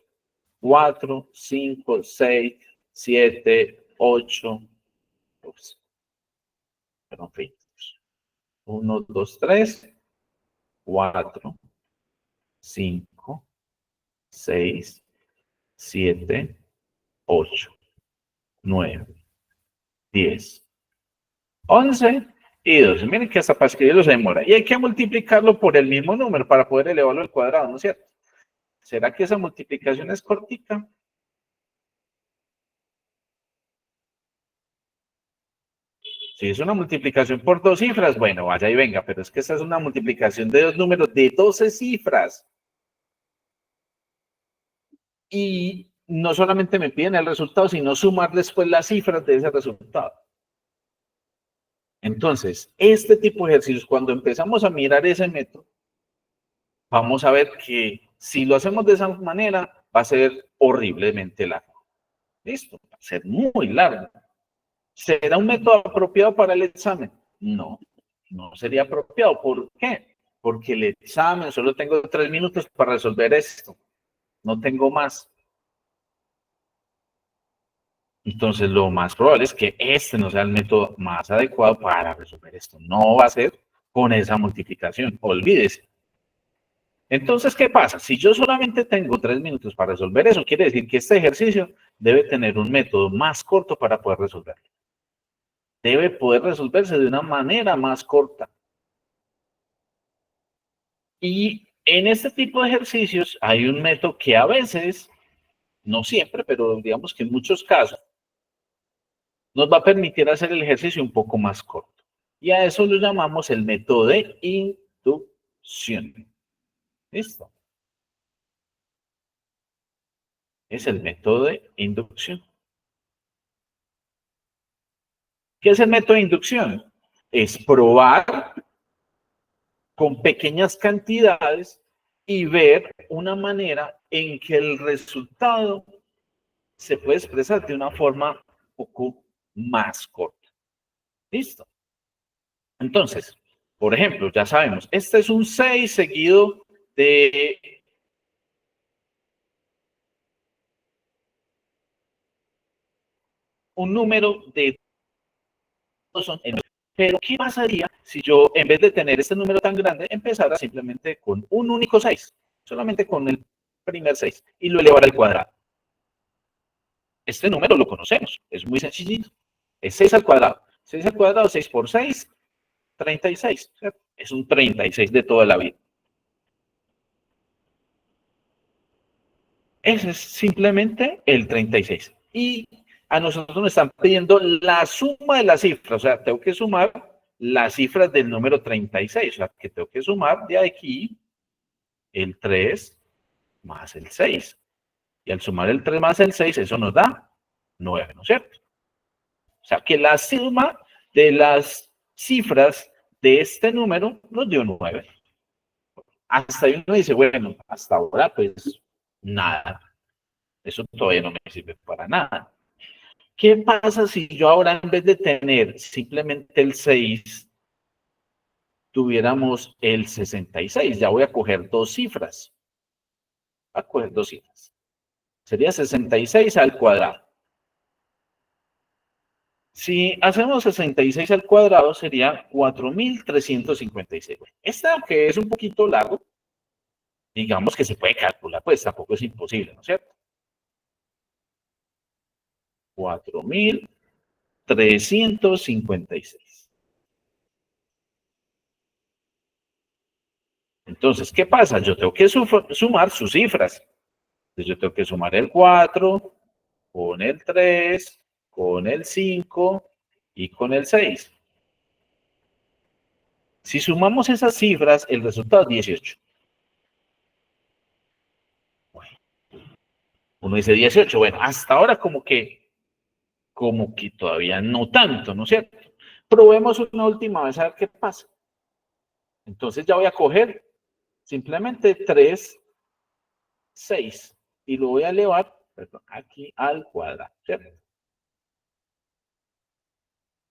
4, 5, 6, 7, 8, 12. Perdón, 1, 2, 3, 4, 5, 6, 7, 8, 9, 10, 11 y 12. Miren que hasta para escribirlo se demora. Y hay que multiplicarlo por el mismo número para poder elevarlo al cuadrado, ¿no es cierto? ¿Será que esa multiplicación es cortica? Si es una multiplicación por dos cifras, bueno, vaya y venga, pero es que esa es una multiplicación de dos números de 12 cifras. Y no solamente me piden el resultado, sino sumar después las cifras de ese resultado. Entonces, este tipo de ejercicios, cuando empezamos a mirar ese método, vamos a ver que si lo hacemos de esa manera, va a ser horriblemente largo. ¿Listo? Va a ser muy largo. ¿Será un método apropiado para el examen? No, no sería apropiado. ¿Por qué? Porque el examen, solo tengo 3 minutos para resolver esto. No tengo más. Entonces, lo más probable es que este no sea el método más adecuado para resolver esto. No va a ser con esa multiplicación. Olvídese. Entonces, ¿qué pasa? Si yo solamente tengo 3 minutos para resolver eso, quiere decir que este ejercicio debe tener un método más corto para poder resolverlo. Debe poder resolverse de una manera más corta. Y en este tipo de ejercicios hay un método que a veces, no siempre, pero digamos que en muchos casos, nos va a permitir hacer el ejercicio un poco más corto. Y a eso lo llamamos el método de inducción. ¿Listo? Es el método de inducción. ¿Qué es el método de inducción? Es probar con pequeñas cantidades y ver una manera en que el resultado se puede expresar de una forma un poco más corta. ¿Listo? Entonces, por ejemplo, ya sabemos, este es un 6 seguido de un número de son en. Pero, ¿qué pasaría si yo, en vez de tener este número tan grande, empezara simplemente con un único 6? Solamente con el primer 6 y lo elevara al cuadrado. Este número lo conocemos, es muy sencillito. Es 6 al cuadrado. 6 al cuadrado, 6 por 6, 36. ¿Cierto? Es un 36 de toda la vida. Ese es simplemente el 36. Y a nosotros nos están pidiendo la suma de las cifras. O sea, tengo que sumar las cifras del número 36. O sea, que tengo que sumar de aquí el 3 más el 6. Y al sumar el 3 más el 6, eso nos da 9, ¿no es cierto? O sea, que la suma de las cifras de este número nos dio 9. Hasta ahí uno dice, bueno, hasta ahora pues nada. Eso todavía no me sirve para nada. ¿Qué pasa si yo ahora en vez de tener simplemente el 6, tuviéramos el 66? Ya voy a coger dos cifras. Voy a coger dos cifras. Sería 66 al cuadrado. Si hacemos 66 al cuadrado, sería 4.356. Esta, que es un poquito largo, digamos que se puede calcular, pues tampoco es imposible, ¿no es cierto? 4.356. Entonces, ¿qué pasa? Yo tengo que sumar sus cifras. Entonces, yo tengo que sumar el 4 con el 3, con el 5 y con el 6. Si sumamos esas cifras, el resultado es 18. Uno dice 18, bueno, hasta ahora como que todavía no tanto, ¿no es cierto? Probemos una última vez a ver qué pasa. Entonces ya voy a coger simplemente 3, 6 y lo voy a elevar, perdón, aquí al cuadrado, ¿cierto?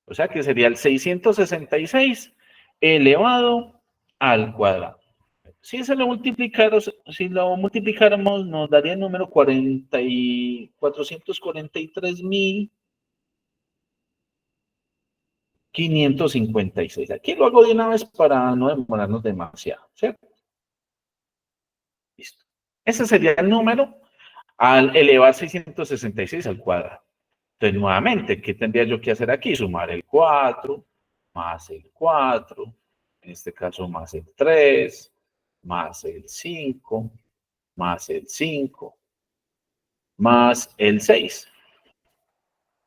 O sea que sería el 666 elevado al cuadrado. Si se lo multiplicáramos, si lo multiplicáramos, nos daría el número 443.556. Aquí lo hago de una vez para no demorarnos demasiado, ¿cierto? Listo. Ese sería el número al elevar 666 al cuadrado. Entonces, nuevamente, ¿qué tendría yo que hacer aquí? Sumar el 4 más el 4, en este caso más el 3, más el 5, más el 5, más el 6.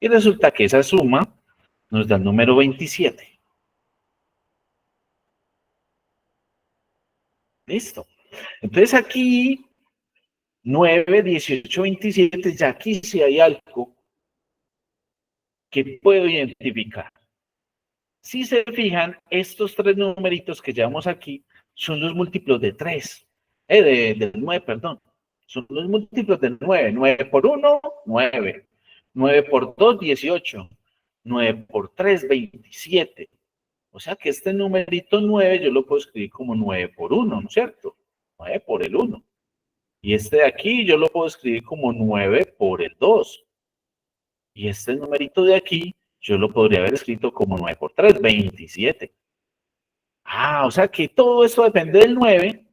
Y resulta que esa suma nos da el número 27. Listo. Entonces aquí 9, 18, 27, ya aquí sí hay algo que puedo identificar. Si se fijan, estos tres numeritos que llevamos aquí son los múltiplos de 3, de 9, perdón. Son los múltiplos de 9. 9 por 1, 9. 9 por 2, 18. 9 por 3, 27. O sea que este numerito 9 yo lo puedo escribir como 9 por 1, ¿no es cierto? 9 por el 1. Y este de aquí yo lo puedo escribir como 9 por el 2. Y este numerito de aquí yo lo podría haber escrito como 9 por 3, 27. Ah, o sea que todo esto depende del 9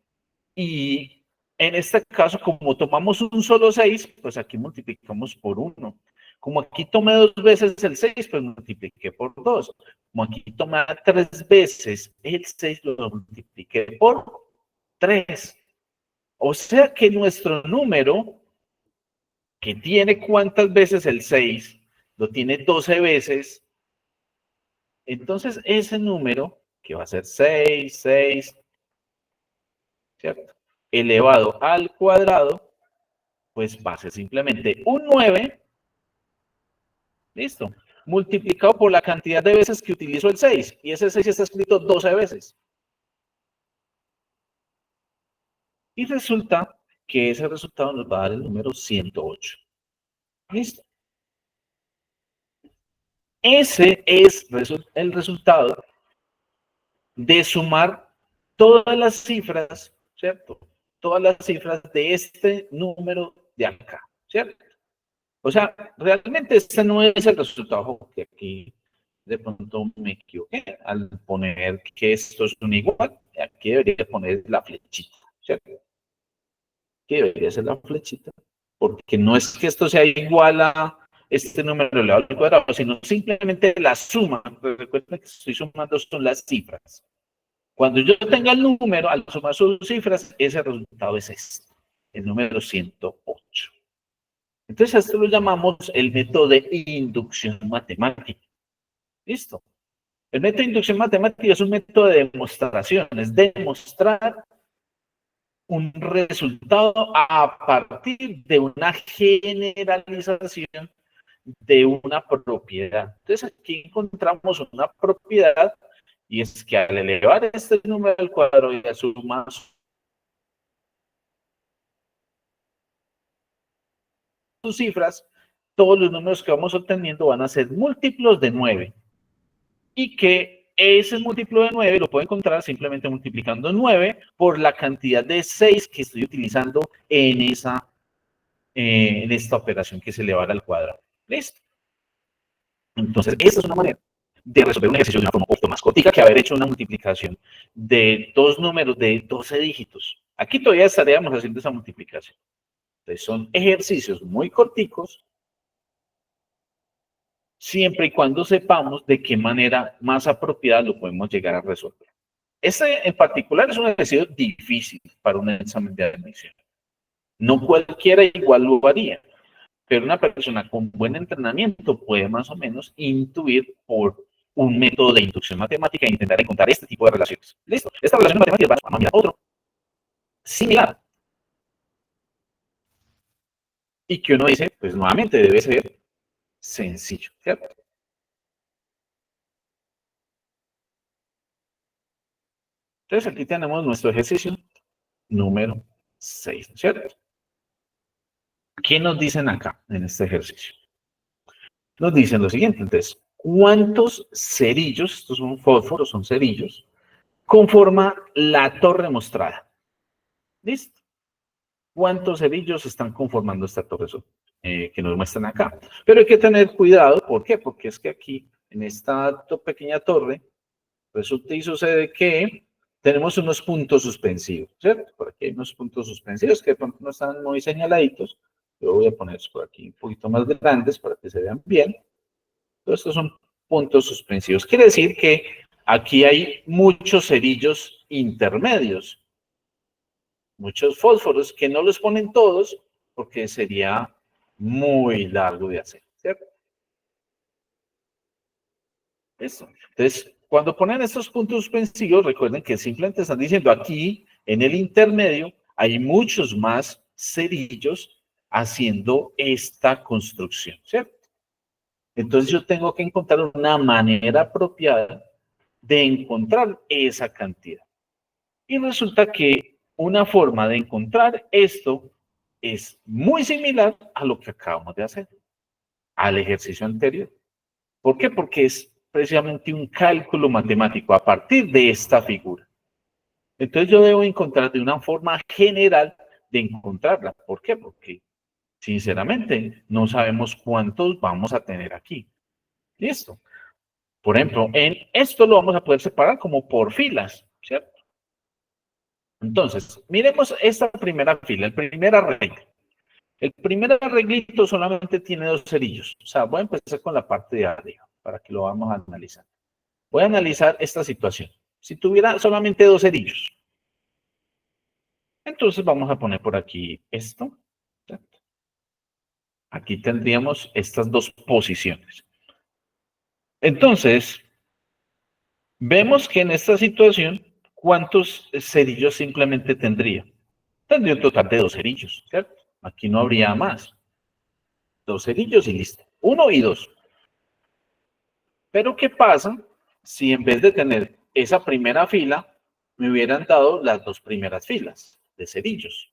y en este caso, como tomamos un solo 6, pues aquí multiplicamos por 1. Como aquí tomé dos veces el 6, pues multipliqué por 2. Como aquí tomé tres veces el 6, lo multipliqué por 3. O sea que nuestro número, que tiene cuántas veces el 6, lo tiene 12 veces. Entonces, ese número, que va a ser 6, 6, ¿cierto? Elevado al cuadrado, pues va a ser simplemente un 9, listo, multiplicado por la cantidad de veces que utilizo el 6, y ese 6 está escrito 12 veces. Y resulta que ese resultado nos va a dar el número 108. ¿Listo? Ese es el resultado de sumar todas las cifras, ¿cierto? Todas las cifras de este número de acá, ¿cierto? O sea, realmente este no es el resultado, que aquí de pronto me equivoqué al poner que estos son igual. Aquí debería poner la flechita, ¿cierto? Aquí debería ser la flechita, porque no es que esto sea igual a este número elevado al cuadrado, sino simplemente la suma. Recuerden que estoy sumando son las cifras. Cuando yo tenga el número, al sumar sus cifras, ese resultado es este, el número 108. Entonces, a esto lo llamamos el método de inducción matemática. ¿Listo? El método de inducción matemática es un método de demostración, es demostrar un resultado a partir de una generalización de una propiedad. Entonces, aquí encontramos una propiedad, y es que al elevar este número al cuadrado y a sumar sus cifras, todos los números que vamos obteniendo van a ser múltiplos de 9. Y que ese múltiplo de 9 lo puedo encontrar simplemente multiplicando 9 por la cantidad de 6 que estoy utilizando en esta operación, que es elevar al cuadrado. ¿Listo? Entonces, esta es una manera de resolver un ejercicio de una forma un poquito más cortica que haber hecho una multiplicación de dos números de 12 dígitos. Aquí todavía estaríamos haciendo esa multiplicación. Entonces, son ejercicios muy corticos, siempre y cuando sepamos de qué manera más apropiada lo podemos llegar a resolver. Este en particular es un ejercicio difícil para un examen de admisión. No cualquiera igual lo haría, pero una persona con buen entrenamiento puede más o menos intuir por un método de inducción matemática e intentar encontrar este tipo de relaciones. Listo. Esta relación matemática va a mirar otro similar. Y que uno dice, pues nuevamente debe ser sencillo, ¿cierto? Entonces aquí tenemos nuestro ejercicio número 6, ¿cierto? ¿Qué nos dicen acá en este ejercicio? Nos dicen lo siguiente, entonces, ¿cuántos cerillos, estos son fósforos, son cerillos, conforma la torre mostrada? ¿Listo? ¿Cuántos cerillos están conformando esta torre que nos muestran acá? Pero hay que tener cuidado, ¿por qué? Porque es que aquí, en esta pequeña torre, resulta y sucede que tenemos unos puntos suspensivos, ¿cierto? Por aquí hay unos puntos suspensivos que de pronto no están muy señaladitos. Yo voy a ponerlos por aquí un poquito más grandes para que se vean bien. Todos estos son puntos suspensivos. Quiere decir que aquí hay muchos cerillos intermedios, muchos fósforos que no los ponen todos porque sería muy largo de hacer, ¿cierto? Eso. Entonces, cuando ponen estos puntos suspensivos, recuerden que simplemente están diciendo aquí, en el intermedio, hay muchos más cerillos haciendo esta construcción, ¿cierto? Entonces yo tengo que encontrar una manera apropiada de encontrar esa cantidad. Y resulta que una forma de encontrar esto es muy similar a lo que acabamos de hacer, al ejercicio anterior. ¿Por qué? Porque es precisamente un cálculo matemático a partir de esta figura. Entonces yo debo encontrar de una forma general de encontrarla. ¿Por qué? Porque sinceramente no sabemos cuántos vamos a tener aquí. ¿Listo? Por ejemplo, en esto lo vamos a poder separar como por filas, ¿cierto? Entonces, miremos esta primera fila, el primer arreglo. El primer arreglito solamente tiene dos cerillos. O sea, voy a empezar con la parte de arriba para que lo vamos a analizar. Voy a analizar esta situación. Si tuviera solamente dos cerillos, Entonces vamos a poner por aquí esto. Aquí tendríamos estas dos posiciones. Entonces, vemos que en esta situación, ¿cuántos cerillos simplemente tendría? Tendría un total de 2 cerillos, ¿cierto? Aquí no habría más. 2 cerillos y listo. 1 y 2. Pero ¿qué pasa si en vez de tener esa primera fila, me hubieran dado las 2 primeras filas de cerillos?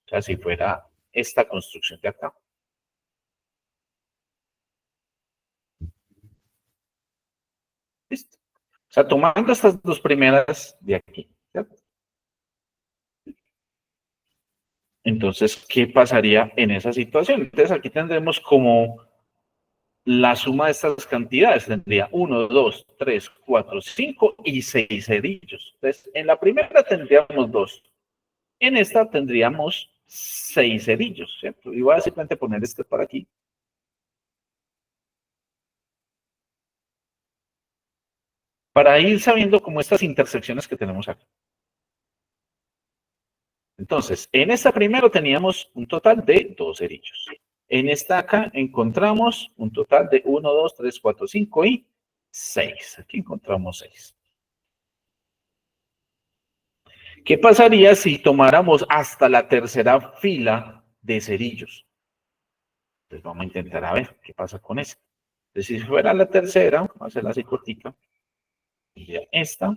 O sea, si fuera esta construcción de acá. ¿Listo? O sea, tomando estas 2 primeras de aquí, ¿cierto? Entonces, ¿qué pasaría en esa situación? Entonces, aquí tendremos como la suma de estas cantidades. Tendría 1, 2, 3, 4, 5 y 6 cerillos. Entonces, en la primera tendríamos 2. En esta tendríamos 6 cerillos, ¿cierto? Y voy a simplemente poner este por aquí. Para ir sabiendo como estas intersecciones que tenemos aquí. Entonces, en esta primero teníamos un total de 2 cerillos. En esta acá encontramos un total de 1, 2, 3, 4, 5 y 6. Aquí encontramos 6. ¿Qué pasaría si tomáramos hasta la tercera fila de cerillos? Pues vamos a intentar a ver qué pasa con eso. Entonces, si fuera la tercera, vamos a hacerla así cortica. Sería esta.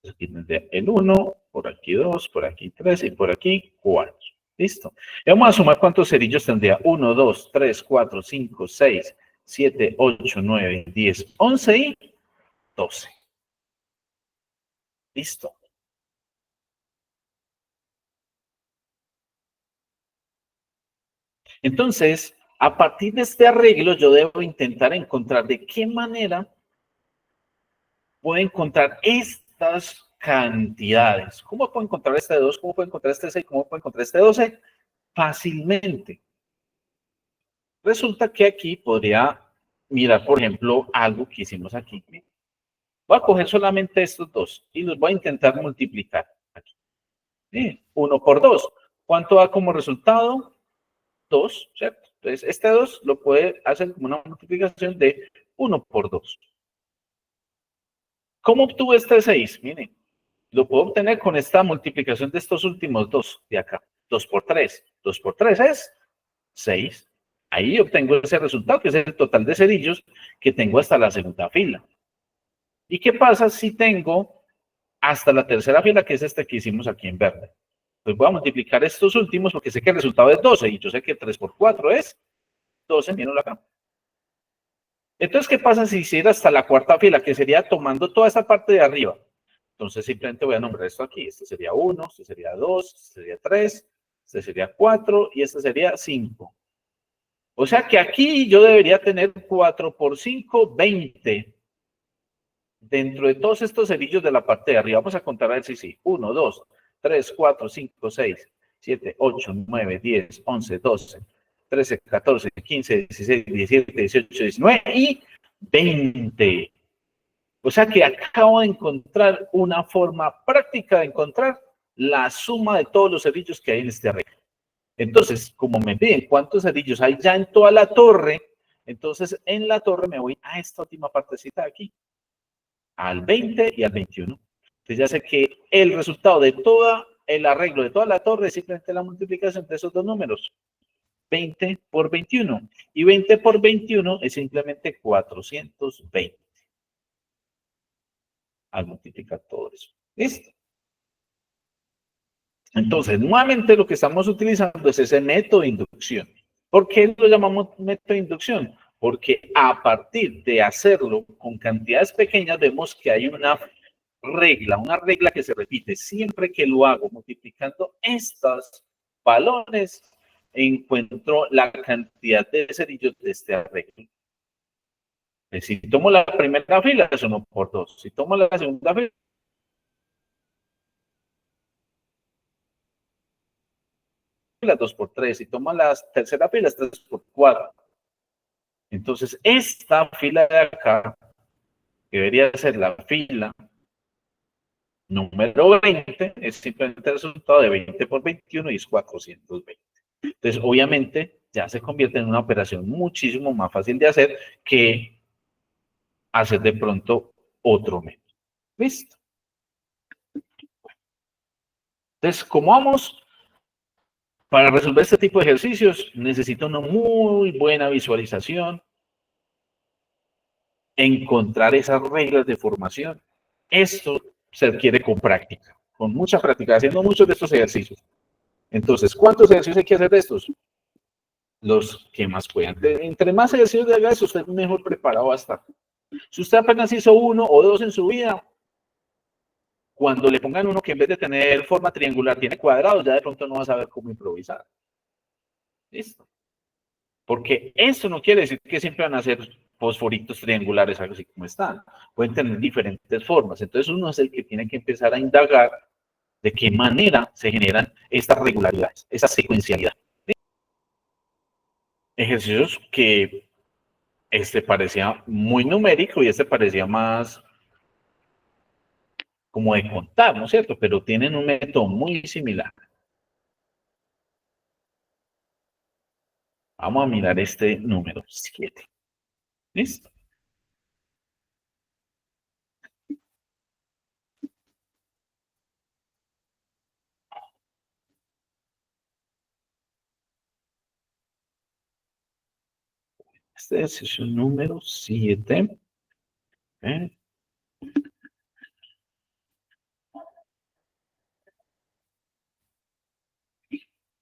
Aquí tendría el 1, por aquí 2, por aquí 3 y por aquí 4. Listo. Y vamos a sumar cuántos cerillos tendría. 1, 2, 3, 4, 5, 6, 7, 8, 9, 10, 11 y 12. Listo. Entonces, a partir de este arreglo, yo debo intentar encontrar de qué manera puedo encontrar estas cantidades. ¿Cómo puedo encontrar este 2? ¿Cómo puedo encontrar este 6? ¿Cómo puedo encontrar este 12? Fácilmente. Resulta que aquí podría mirar, por ejemplo, algo que hicimos aquí. Voy a coger solamente estos dos y los voy a intentar multiplicar. Aquí. 1 por 2. ¿Cuánto da como resultado? 2, ¿cierto? Entonces, este 2 lo puede hacer como una multiplicación de 1 por 2. ¿Cómo obtuve este 6? Miren, lo puedo obtener con esta multiplicación de estos últimos dos de acá. 2 por 3. 2 por 3 es 6. Ahí obtengo ese resultado, que es el total de cerillos que tengo hasta la segunda fila. ¿Y qué pasa si tengo hasta la tercera fila, que es este que hicimos aquí en verde? Pues voy a multiplicar estos últimos porque sé que el resultado es 12 y yo sé que 3 por 4 es 12, mírenlo acá. Entonces, ¿qué pasa si hiciera hasta la cuarta fila, que sería tomando toda esta parte de arriba? Entonces, simplemente voy a nombrar esto aquí. Este sería 1, este sería 2, este sería 3, este sería 4 y este sería 5. O sea que aquí yo debería tener 4 por 5, 20. Dentro de todos estos cerillos de la parte de arriba, vamos a contar a ver si sí. 1, 2, 3, 4, 5, 6, 7, 8, 9, 10, 11, 12, 13, 14, 15, 16, 17, 18, 19 y 20. O sea que acabo de encontrar una forma práctica de encontrar la suma de todos los cerillos que hay en este arreglo. Entonces, como me piden cuántos cerillos hay ya en toda la torre, entonces en la torre me voy a esta última partecita de aquí, al 20 y al 21. Entonces ya sé que el resultado de todo el arreglo de toda la torre es simplemente la multiplicación de esos dos números. 20 por 21. Y 20 por 21 es simplemente 420. Al multiplicar todo eso. ¿Listo? Entonces, nuevamente lo que estamos utilizando es ese método de inducción. ¿Por qué lo llamamos método de inducción? Porque a partir de hacerlo con cantidades pequeñas, vemos que hay una regla que se repite. Siempre que lo hago multiplicando estos valores, encuentro la cantidad de cerillos de este arreglo. Si tomo la primera fila, es 1 por 2. Si tomo la segunda fila, fila, 2 por 3. Si toma la tercera fila, es 3 por 4. Entonces, esta fila de acá, que debería ser la fila número 20, es simplemente el resultado de 20 por 21 y es 420. Entonces, obviamente, ya se convierte en una operación muchísimo más fácil de hacer que hacer de pronto otro método. ¿Listo? Entonces, como vamos, para resolver este tipo de ejercicios, necesito una muy buena visualización, encontrar esas reglas de formación. Esto se adquiere con práctica, con mucha práctica, haciendo muchos de estos ejercicios. Entonces, ¿cuántos ejercicios hay que hacer de estos? Los que más puedan. Entre más ejercicios de haga eso, usted mejor preparado va a estar. Si usted apenas hizo 1 o 2 en su vida, cuando le pongan uno que en vez de tener forma triangular tiene cuadrados, ya de pronto no va a saber cómo improvisar. ¿Listo? Porque eso no quiere decir que siempre van a ser fosforitos triangulares, algo así como están. Pueden tener diferentes formas. Entonces uno es el que tiene que empezar a indagar de qué manera se generan estas regularidades, esa secuencialidad. ¿Sí? Ejercicios que este parecía muy numérico y este parecía más como de contar, ¿no es cierto? Pero tienen un método muy similar. Vamos a mirar este número 7. ¿Listo? Este es el número 7.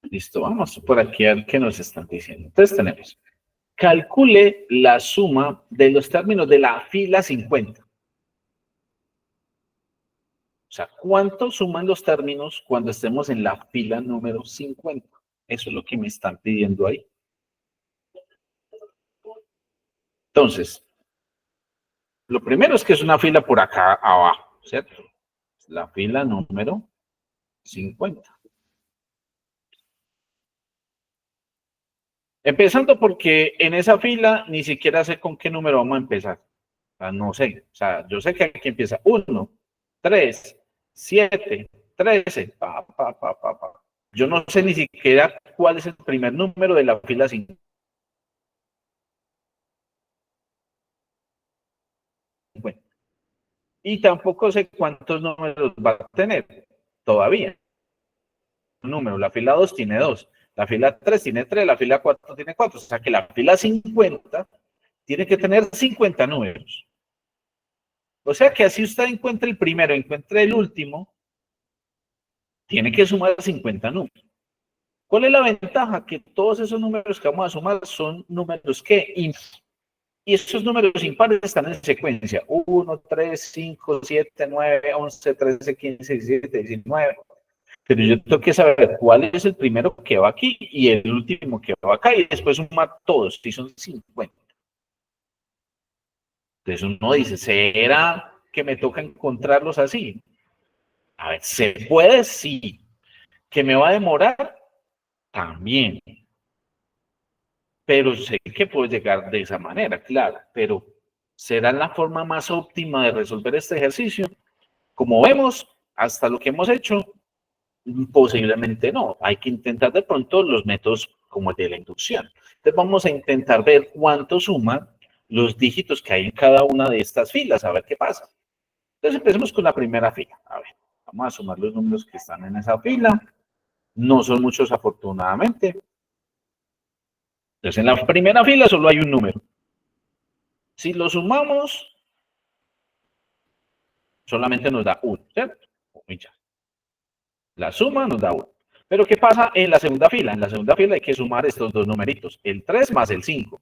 Listo, vamos por aquí a ver qué nos están diciendo. Entonces tenemos, calcule la suma de los términos de la fila 50. O sea, ¿cuánto suman los términos cuando estemos en la fila número 50? Eso es lo que me están pidiendo ahí. Entonces, lo primero es que es una fila por acá abajo, ¿cierto? La fila número 50. Empezando porque en esa fila ni siquiera sé con qué número vamos a empezar. O sea, no sé. O sea, yo sé que aquí empieza 1, 3, 7, 13. Yo no sé ni siquiera cuál es el primer número de la fila 50. Y tampoco sé cuántos números va a tener todavía. Número, la fila 2 tiene 2, la fila 3 tiene 3, la fila 4 tiene 4. O sea que la fila 50 tiene que tener 50 números. O sea que así usted encuentra el primero, encuentra el último, tiene que sumar 50 números. ¿Cuál es la ventaja? Que todos esos números que vamos a sumar son números que impares. Y esos números impares están en secuencia. 1, 3, 5, 7, 9, 11, 13, 15, 17, 19. Pero yo tengo que saber cuál es el primero que va aquí y el último que va acá y después sumar todos, y son 50. Entonces uno dice, ¿será que me toca encontrarlos así? A ver, ¿se puede? Sí. ¿Que me va a demorar? También. Pero sé que puedo llegar de esa manera, claro. Pero ¿será la forma más óptima de resolver este ejercicio? Como vemos, hasta lo que hemos hecho, posiblemente no. Hay que intentar de pronto los métodos como el de la inducción. Entonces vamos a intentar ver cuánto suman los dígitos que hay en cada una de estas filas, a ver qué pasa. Entonces empecemos con la primera fila. A ver, vamos a sumar los números que están en esa fila. No son muchos afortunadamente. Entonces en la primera fila solo hay un número. Si lo sumamos, solamente nos da 1, ¿cierto? La suma nos da 1. Pero ¿qué pasa en la segunda fila? En la segunda fila hay que sumar estos dos numeritos, el 3 más el 5.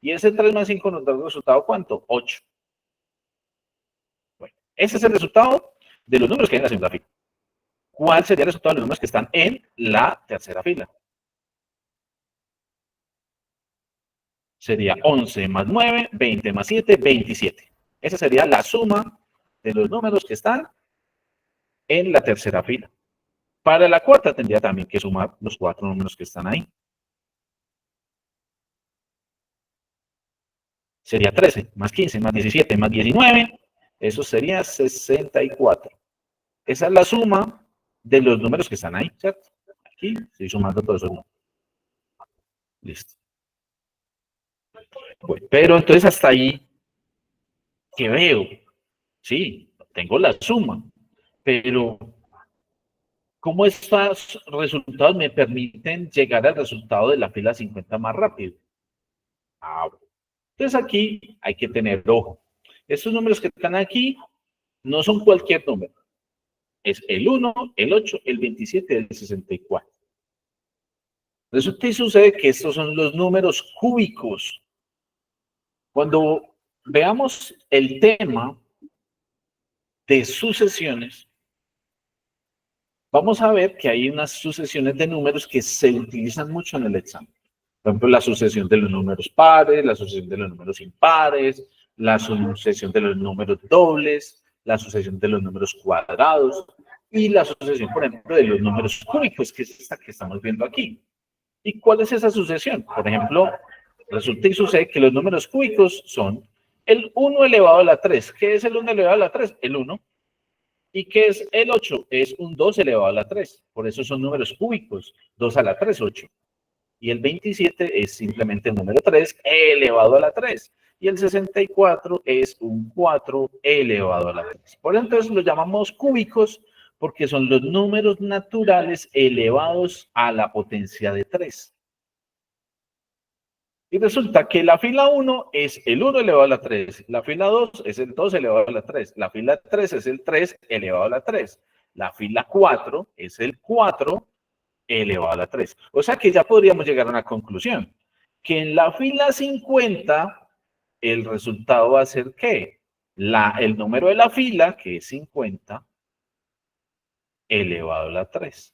Y ese 3 más 5 nos da el resultado, ¿cuánto? 8. Bueno, ese es el resultado de los números que hay en la segunda fila. ¿Cuál sería el resultado de los números que están en la tercera fila? Sería 11 más 9, 20 más 7, 27. Esa sería la suma de los números que están en la tercera fila. Para la cuarta tendría también que sumar los 4 números que están ahí. Sería 13, más 15, más 17, más 19. Eso sería 64. Esa es la suma de los números que están ahí, ¿cierto? Aquí estoy sumando todos esos números. Listo. Bueno, pero entonces hasta ahí, ¿qué veo? Sí, tengo la suma, pero ¿cómo estos resultados me permiten llegar al resultado de la fila 50 más rápido? Ah, bueno. Entonces aquí hay que tener ojo. Estos números que están aquí no son cualquier número. Es el 1, el 8, el 27, el 64. Resulta y sucede que estos son los números cúbicos. Cuando veamos el tema de sucesiones, vamos a ver que hay unas sucesiones de números que se utilizan mucho en el examen. Por ejemplo, la sucesión de los números pares, la sucesión de los números impares, la sucesión de los números dobles, la sucesión de los números cuadrados y la sucesión, por ejemplo, de los números cúbicos, que es esta que estamos viendo aquí. ¿Y cuál es esa sucesión? Por ejemplo, resulta y sucede que los números cúbicos son el 1 elevado a la 3. ¿Qué es el 1 elevado a la 3? El 1. ¿Y qué es el 8? Es un 2 elevado a la 3. Por eso son números cúbicos. 2 a la 3, 8. Y el 27 es simplemente el número 3 elevado a la 3. Y el 64 es un 4 elevado a la 3. Por eso entonces los llamamos cúbicos porque son los números naturales elevados a la potencia de 3. Y resulta que la fila 1 es el 1 elevado a la 3, la fila 2 es el 2 elevado a la 3, la fila 3 es el 3 elevado a la 3, la fila 4 es el 4 elevado a la 3. O sea que ya podríamos llegar a una conclusión, que en la fila 50 el resultado va a ser ¿qué? El número de la fila, que es 50, elevado a la 3.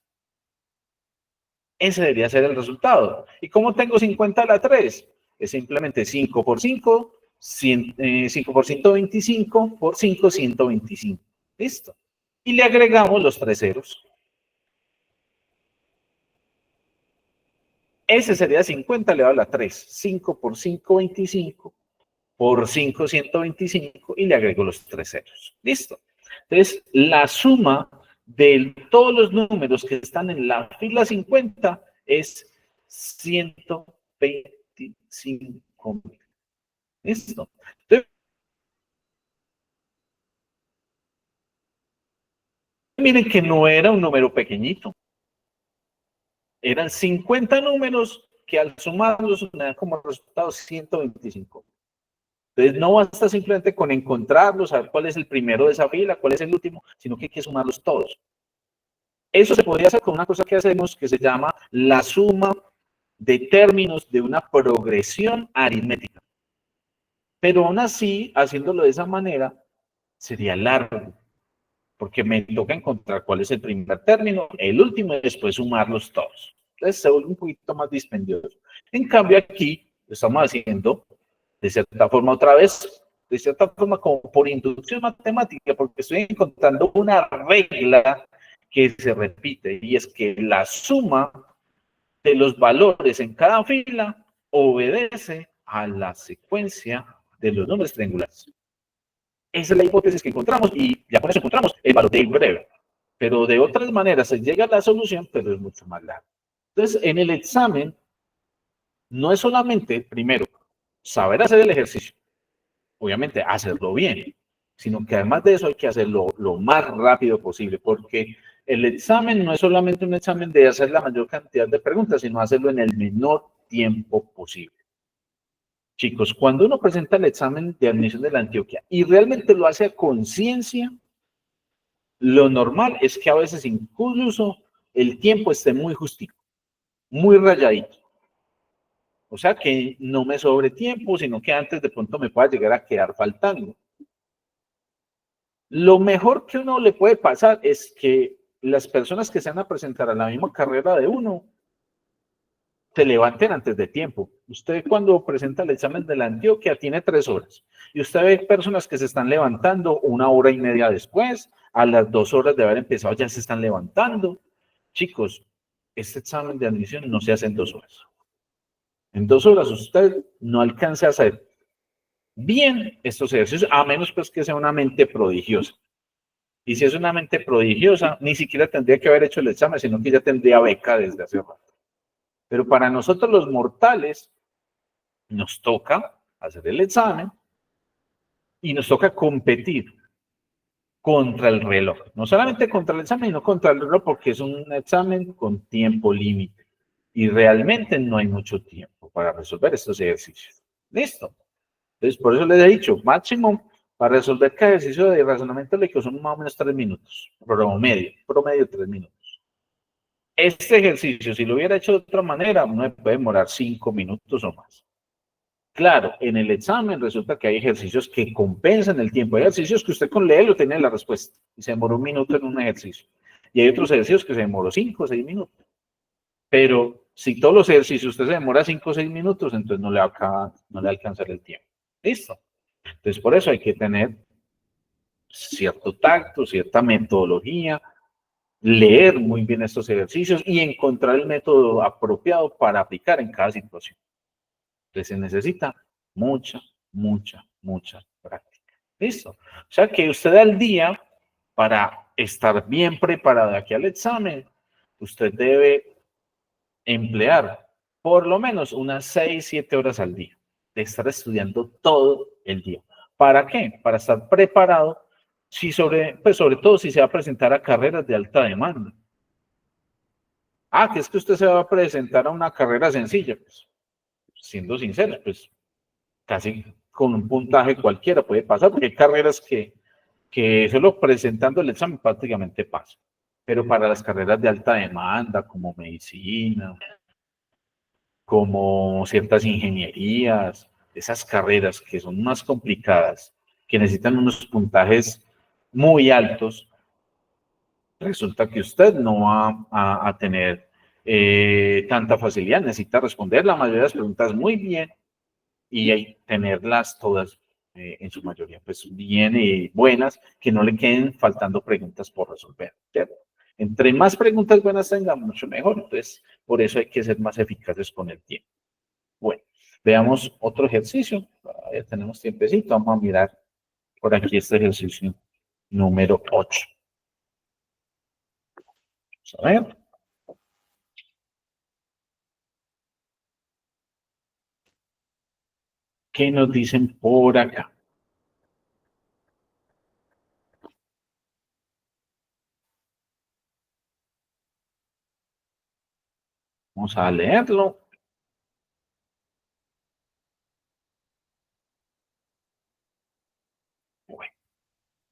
Ese debería ser el resultado. ¿Y cómo tengo 50 a la 3? Es simplemente 5 por 5, 5 por 125, por 5, 125. Listo. Y le agregamos los 3 ceros. Ese sería 50 elevado a la 3. 5 por 5, 25. Por 5, 125. Y le agrego los 3 ceros. Listo. Entonces, la suma de todos los números que están en la fila 50 es 125. ¿Listo? Entonces, miren que no era un número pequeñito. Eran 50 números que al sumarlos me dan como resultado 125. Entonces, no basta simplemente con encontrarlos, saber cuál es el primero de esa fila, cuál es el último, sino que hay que sumarlos todos. Eso se podría hacer con una cosa que hacemos que se llama la suma de términos de una progresión aritmética. Pero aún así, haciéndolo de esa manera, sería largo, porque me toca encontrar cuál es el primer término, el último, y después sumarlos todos. Entonces se vuelve un poquito más dispendioso. En cambio aquí, lo estamos haciendo de cierta forma otra vez, de cierta forma como por inducción matemática, porque estoy encontrando una regla que se repite, y es que la suma de los valores en cada fila obedece a la secuencia de los números triangulares. Esa es la hipótesis que encontramos y ya con eso encontramos el valor de breve. Pero de otras maneras se llega a la solución, pero es mucho más largo. Entonces, en el examen, no es solamente, primero, saber hacer el ejercicio, obviamente hacerlo bien, sino que además de eso hay que hacerlo lo más rápido posible, porque el examen no es solamente un examen de hacer la mayor cantidad de preguntas, sino hacerlo en el menor tiempo posible. Chicos, cuando uno presenta el examen de admisión de la Antioquia y realmente lo hace a conciencia, lo normal es que a veces incluso el tiempo esté muy justico, muy rayadito. O sea, que no me sobre tiempo, sino que antes de pronto me pueda llegar a quedar faltando. Lo mejor que uno le puede pasar es que las personas que se van a presentar a la misma carrera de uno se levanten antes de tiempo. Usted cuando presenta el examen de la Antioquia tiene 3 horas y usted ve personas que se están levantando 1 hora y media después, a las 2 horas de haber empezado ya se están levantando. Chicos, este examen de admisión no se hace en 2 horas. En 2 horas usted no alcanza a hacer bien estos ejercicios, a menos pues que sea una mente prodigiosa. Y si es una mente prodigiosa, ni siquiera tendría que haber hecho el examen, sino que ya tendría beca desde hace rato. Pero para nosotros los mortales, nos toca hacer el examen y nos toca competir contra el reloj. No solamente contra el examen, sino contra el reloj, porque es un examen con tiempo límite. Y realmente no hay mucho tiempo para resolver estos ejercicios. ¿Listo? Entonces, por eso les he dicho, máximo para resolver cada ejercicio de razonamiento lógico son más o menos 3 minutos. Promedio 3 minutos. Este ejercicio, si lo hubiera hecho de otra manera, me puede demorar 5 minutos o más. Claro, en el examen resulta que hay ejercicios que compensan el tiempo. Hay ejercicios que usted con leer lo tiene la respuesta y se demoró 1 minuto en un ejercicio. Y hay otros ejercicios que se demoró 5 o 6 minutos. Pero si todos los ejercicios usted se demora 5 o 6 minutos, entonces no le va a alcanzar el tiempo. ¿Listo? Entonces por eso hay que tener cierto tacto, cierta metodología, leer muy bien estos ejercicios y encontrar el método apropiado para aplicar en cada situación. Entonces se necesita mucha práctica. ¿Listo? O sea que usted al día, para estar bien preparado aquí al examen, usted debe emplear por lo menos unas 6, 7 horas al día de estar estudiando todo el día. ¿Para qué? Para estar preparado, pues sobre todo si se va a presentar a carreras de alta demanda. Que es que usted se va a presentar a una carrera sencilla. Pues, siendo sinceros, pues casi con un puntaje cualquiera puede pasar, porque hay carreras que solo presentando el examen prácticamente pasa. Pero para las carreras de alta demanda, como medicina, como ciertas ingenierías, esas carreras que son más complicadas, que necesitan unos puntajes muy altos, resulta que usted no va a tener tanta facilidad, necesita responder la mayoría de las preguntas muy bien y tenerlas todas en su mayoría pues bien buenas, que no le queden faltando preguntas por resolver, ¿cierto? Entre más preguntas buenas tenga, mucho mejor. Entonces, por eso hay que ser más eficaces con el tiempo. Bueno, veamos otro ejercicio. Ya tenemos tiempecito. Vamos a mirar por aquí este ejercicio número 8. Vamos a ver. ¿Qué nos dicen por acá? Vamos a leerlo. Bueno,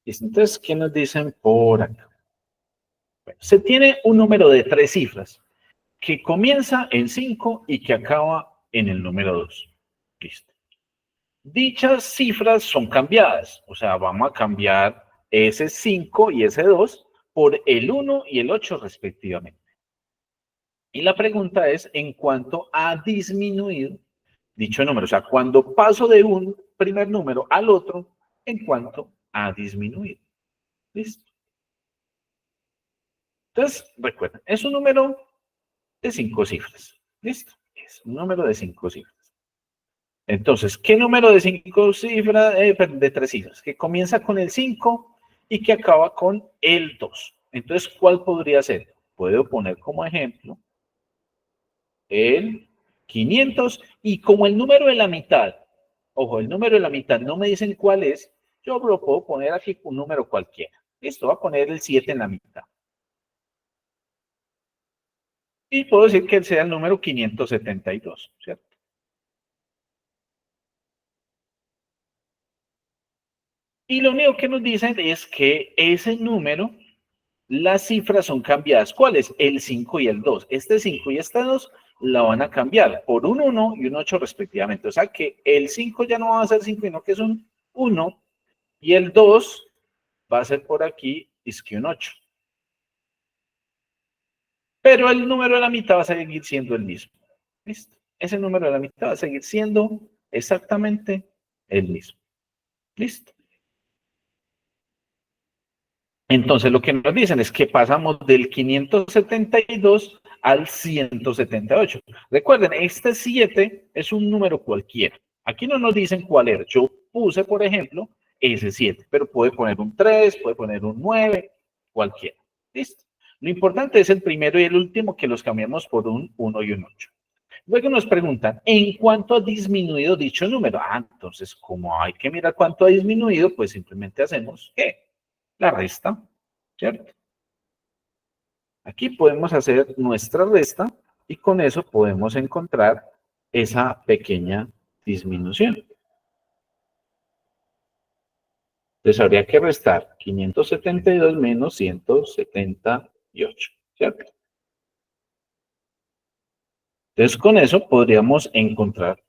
entonces, ¿qué nos dicen por acá? Bueno, se tiene un número de 3 cifras que comienza en 5 y que acaba en el número 2. Listo. Dichas cifras son cambiadas, o sea, vamos a cambiar ese 5 y ese 2 por el 1 y el 8 respectivamente. Y la pregunta es, ¿en cuánto ha disminuido dicho número? O sea, cuando paso de un primer número al otro, ¿en cuánto ha disminuido? ¿Listo? Entonces, recuerden, es un número de 5 cifras. ¿Listo? Es un número de 5 cifras. Entonces, ¿qué número de 5 cifras, de 3 cifras? Que comienza con el 5 y que acaba con el 2. Entonces, ¿cuál podría ser? Puedo poner como ejemplo el 500 y como el número de la mitad, ojo, el número de la mitad no me dicen cuál es, yo lo puedo poner aquí un número cualquiera. Listo, voy a poner el 7 en la mitad. Y puedo decir que sea el número 572, ¿cierto? Y lo único que nos dicen es que ese número, las cifras son cambiadas. ¿Cuáles? El 5 y el 2. Este 5 y este 2 la van a cambiar por un 1 y un 8 respectivamente. O sea que el 5 ya no va a ser 5, sino que es un 1. Y el 2 va a ser por aquí, es que un 8. Pero el número de la mitad va a seguir siendo el mismo. ¿Listo? Ese número de la mitad va a seguir siendo exactamente el mismo. ¿Listo? Entonces, lo que nos dicen es que pasamos del 572 al 178. Recuerden, este 7 es un número cualquiera. Aquí no nos dicen cuál era. Yo puse, por ejemplo, ese 7, pero puede poner un 3, puede poner un 9, cualquiera. ¿Listo? Lo importante es el primero y el último, que los cambiamos por un 1 y un 8. Luego nos preguntan, ¿en cuánto ha disminuido dicho número? Entonces, como hay que mirar cuánto ha disminuido, pues simplemente hacemos, ¿qué? La resta, ¿cierto? Aquí podemos hacer nuestra resta y con eso podemos encontrar esa pequeña disminución. Entonces habría que restar 572 menos 178, ¿cierto? Entonces con eso podríamos encontrar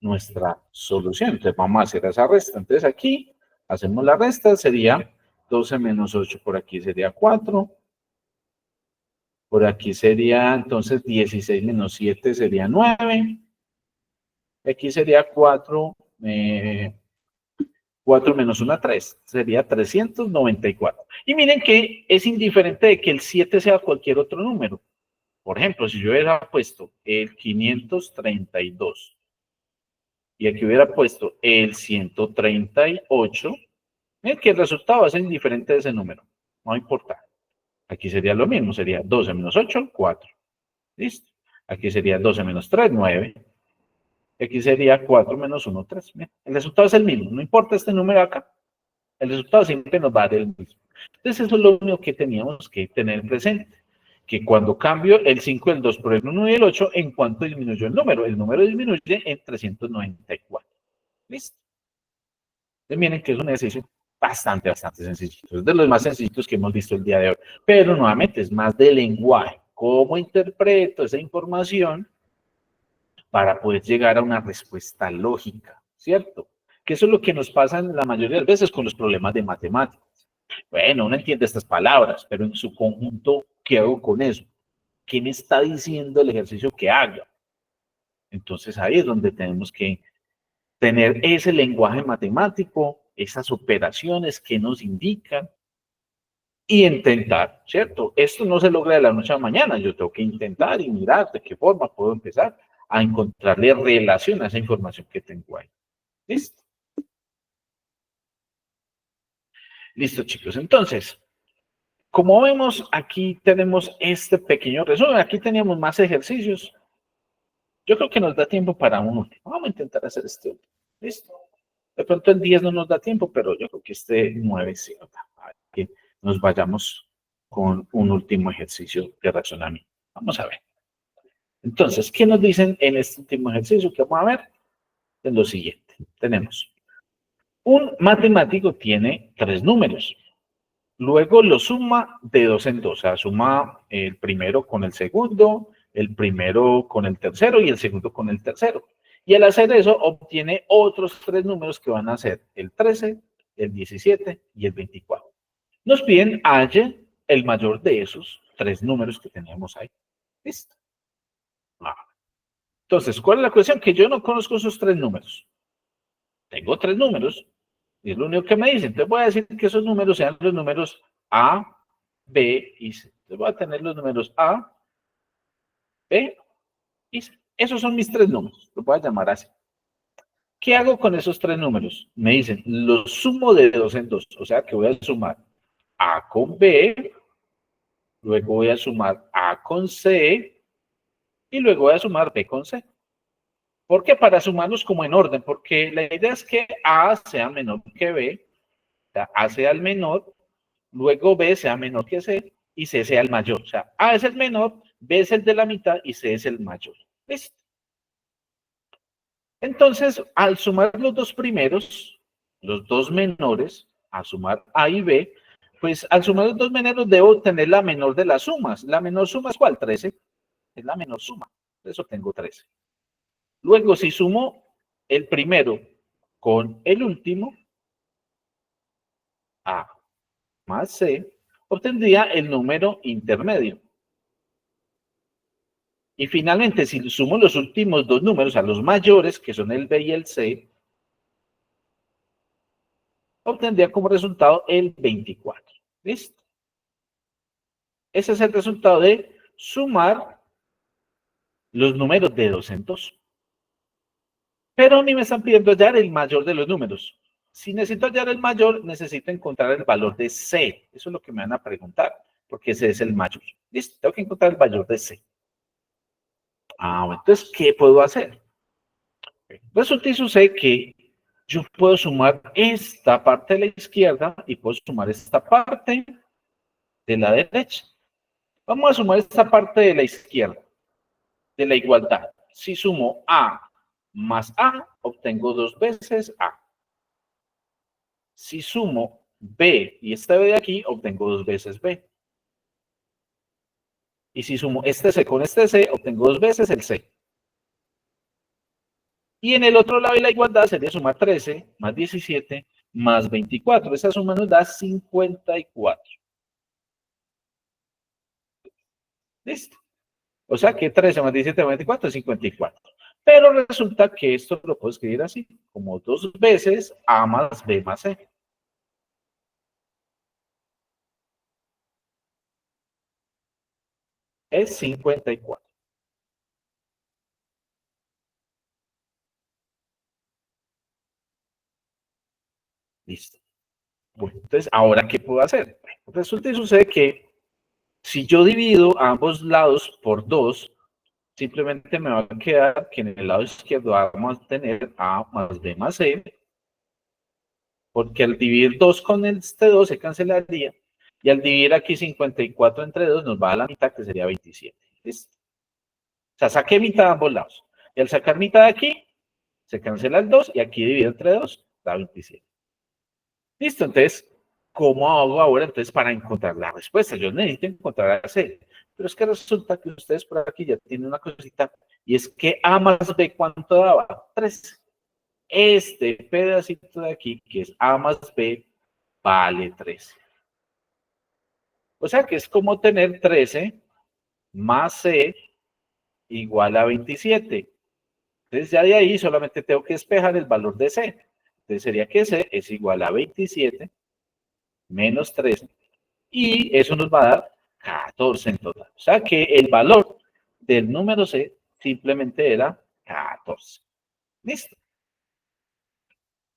nuestra solución. Entonces vamos a hacer esa resta. Entonces aquí hacemos la resta, sería 12 menos 8, por aquí sería 4. Por aquí sería entonces 16 menos 7 sería 9. Aquí sería 4, 4 menos 1, 3. Sería 394. Y miren que es indiferente de que el 7 sea cualquier otro número. Por ejemplo, si yo hubiera puesto el 532 y aquí hubiera puesto el 138, miren que el resultado va a ser indiferente de ese número. No importa. Aquí sería lo mismo. Sería 12 menos 8, 4. ¿Listo? Aquí sería 12 menos 3, 9. Aquí sería 4 menos 1, 3. Bien, el resultado es el mismo, no importa este número acá, el resultado siempre nos va a dar el mismo. Entonces eso es lo único que teníamos que tener presente, que cuando cambio el 5, el 2 por el 1 y el 8, ¿en cuánto disminuyó el número? El número disminuye en 394. ¿Listo? Entonces miren que es un ejercicio bastante sencillito, es de los más sencillitos que hemos visto el día de hoy, pero nuevamente es más de lenguaje, cómo interpreto esa información para poder llegar a una respuesta lógica, ¿cierto? Que eso es lo que nos pasa en la mayoría de las veces con los problemas de matemáticas. Bueno, uno entiende estas palabras, pero en su conjunto, ¿qué hago con eso? ¿Qué me está diciendo el ejercicio que haga? Entonces ahí es donde tenemos que tener ese lenguaje matemático, esas operaciones que nos indican y intentar, ¿cierto? Esto no se logra de la noche a la mañana, yo tengo que intentar y mirar de qué forma puedo empezar a encontrarle relación a esa información que tengo ahí. ¿Listo? Listo, chicos. Entonces, como vemos, aquí tenemos este pequeño resumen. Aquí teníamos más ejercicios. Yo creo que nos da tiempo para un último. Vamos a intentar hacer este último. ¿Listo? De pronto el 10 no nos da tiempo, pero yo creo que este 9 sí nos da. Para que nos vayamos con un último ejercicio de razonamiento. Vamos a ver. Entonces, ¿qué nos dicen en este último ejercicio que vamos a ver? Es lo siguiente. Tenemos un matemático tiene 3 números. Luego lo suma de 2 en 2. O sea, suma el primero con el segundo, el primero con el tercero y el segundo con el tercero. Y al hacer eso, obtiene otros 3 números que van a ser el 13, el 17 y el 24. Nos piden halle el mayor de esos 3 números que teníamos ahí. ¿Listo? Entonces, ¿cuál es la cuestión? Que yo no conozco esos 3 números. Tengo 3 números y es lo único que me dicen. Entonces voy a decir que esos números sean los números A, B y C. Entonces voy a tener los números A, B y C. Esos son mis 3 números. Los voy a llamar así. ¿Qué hago con esos 3 números? Me dicen, los sumo de 2 en 2. O sea que voy a sumar A con B, luego voy a sumar A con C y luego voy a sumar B con C. ¿Por qué? Para sumarlos como en orden, porque la idea es que A sea menor que B, o sea, A sea el menor, luego B sea menor que C y C sea el mayor. O sea, A es el menor, B es el de la mitad y C es el mayor. ¿Listo? Entonces, al sumar los dos primeros, los dos menores, a sumar A y B, pues al sumar los dos menores debo tener la menor de las sumas. ¿La menor suma es cuál? 13. Es la menor suma. Por eso tengo 13. Luego, si sumo el primero con el último, A más C, obtendría el número intermedio. Y finalmente, si sumo los últimos 2 números a los mayores, que son el B y el C, obtendría como resultado el 24. ¿Listo? Ese es el resultado de sumar los números de 2 en 2. Pero a mí me están pidiendo hallar el mayor de los números. Si necesito hallar el mayor, necesito encontrar el valor de C. Eso es lo que me van a preguntar, porque ese es el mayor. ¿Listo? Tengo que encontrar el valor de C. Bueno, entonces, ¿qué puedo hacer? Resulta y sucede que yo puedo sumar esta parte de la izquierda y puedo sumar esta parte de la derecha. Vamos a sumar esta parte de la izquierda, de la igualdad. Si sumo A más A, obtengo 2 veces A. Si sumo B y esta B de aquí, obtengo 2 veces B. Y si sumo este C con este C, obtengo 2 veces el C. Y en el otro lado de la igualdad sería sumar 13 más 17 más 24. Esa suma nos da 54. ¿Listo? O sea que 13 más 17 más 24 es 54. Pero resulta que esto lo puedo escribir así, como 2 veces A más B más C. Es 54. Listo. Bueno, entonces, ¿ahora qué puedo hacer? Resulta y sucede que si yo divido a ambos lados por 2, simplemente me va a quedar que en el lado izquierdo vamos a tener A más B más C, porque al dividir 2 con este 2 se cancelaría, y al dividir aquí 54 entre 2 nos va a dar la mitad, que sería 27. ¿Listo? O sea, saqué mitad de ambos lados. Y al sacar mitad de aquí, se cancela el 2, y aquí dividido entre 2 da 27. Listo, entonces, ¿cómo hago ahora entonces para encontrar la respuesta? Yo necesito encontrar la C. Pero es que resulta que ustedes por aquí ya tienen una cosita, y es que A más B, ¿cuánto daba? 3. Este pedacito de aquí, que es A más B, vale 13. O sea que es como tener 13 más C igual a 27. Entonces ya de ahí solamente tengo que despejar el valor de C. Entonces sería que C es igual a 27 menos 13. Y eso nos va a dar 14 en total. O sea que el valor del número C simplemente era 14. ¿Listo?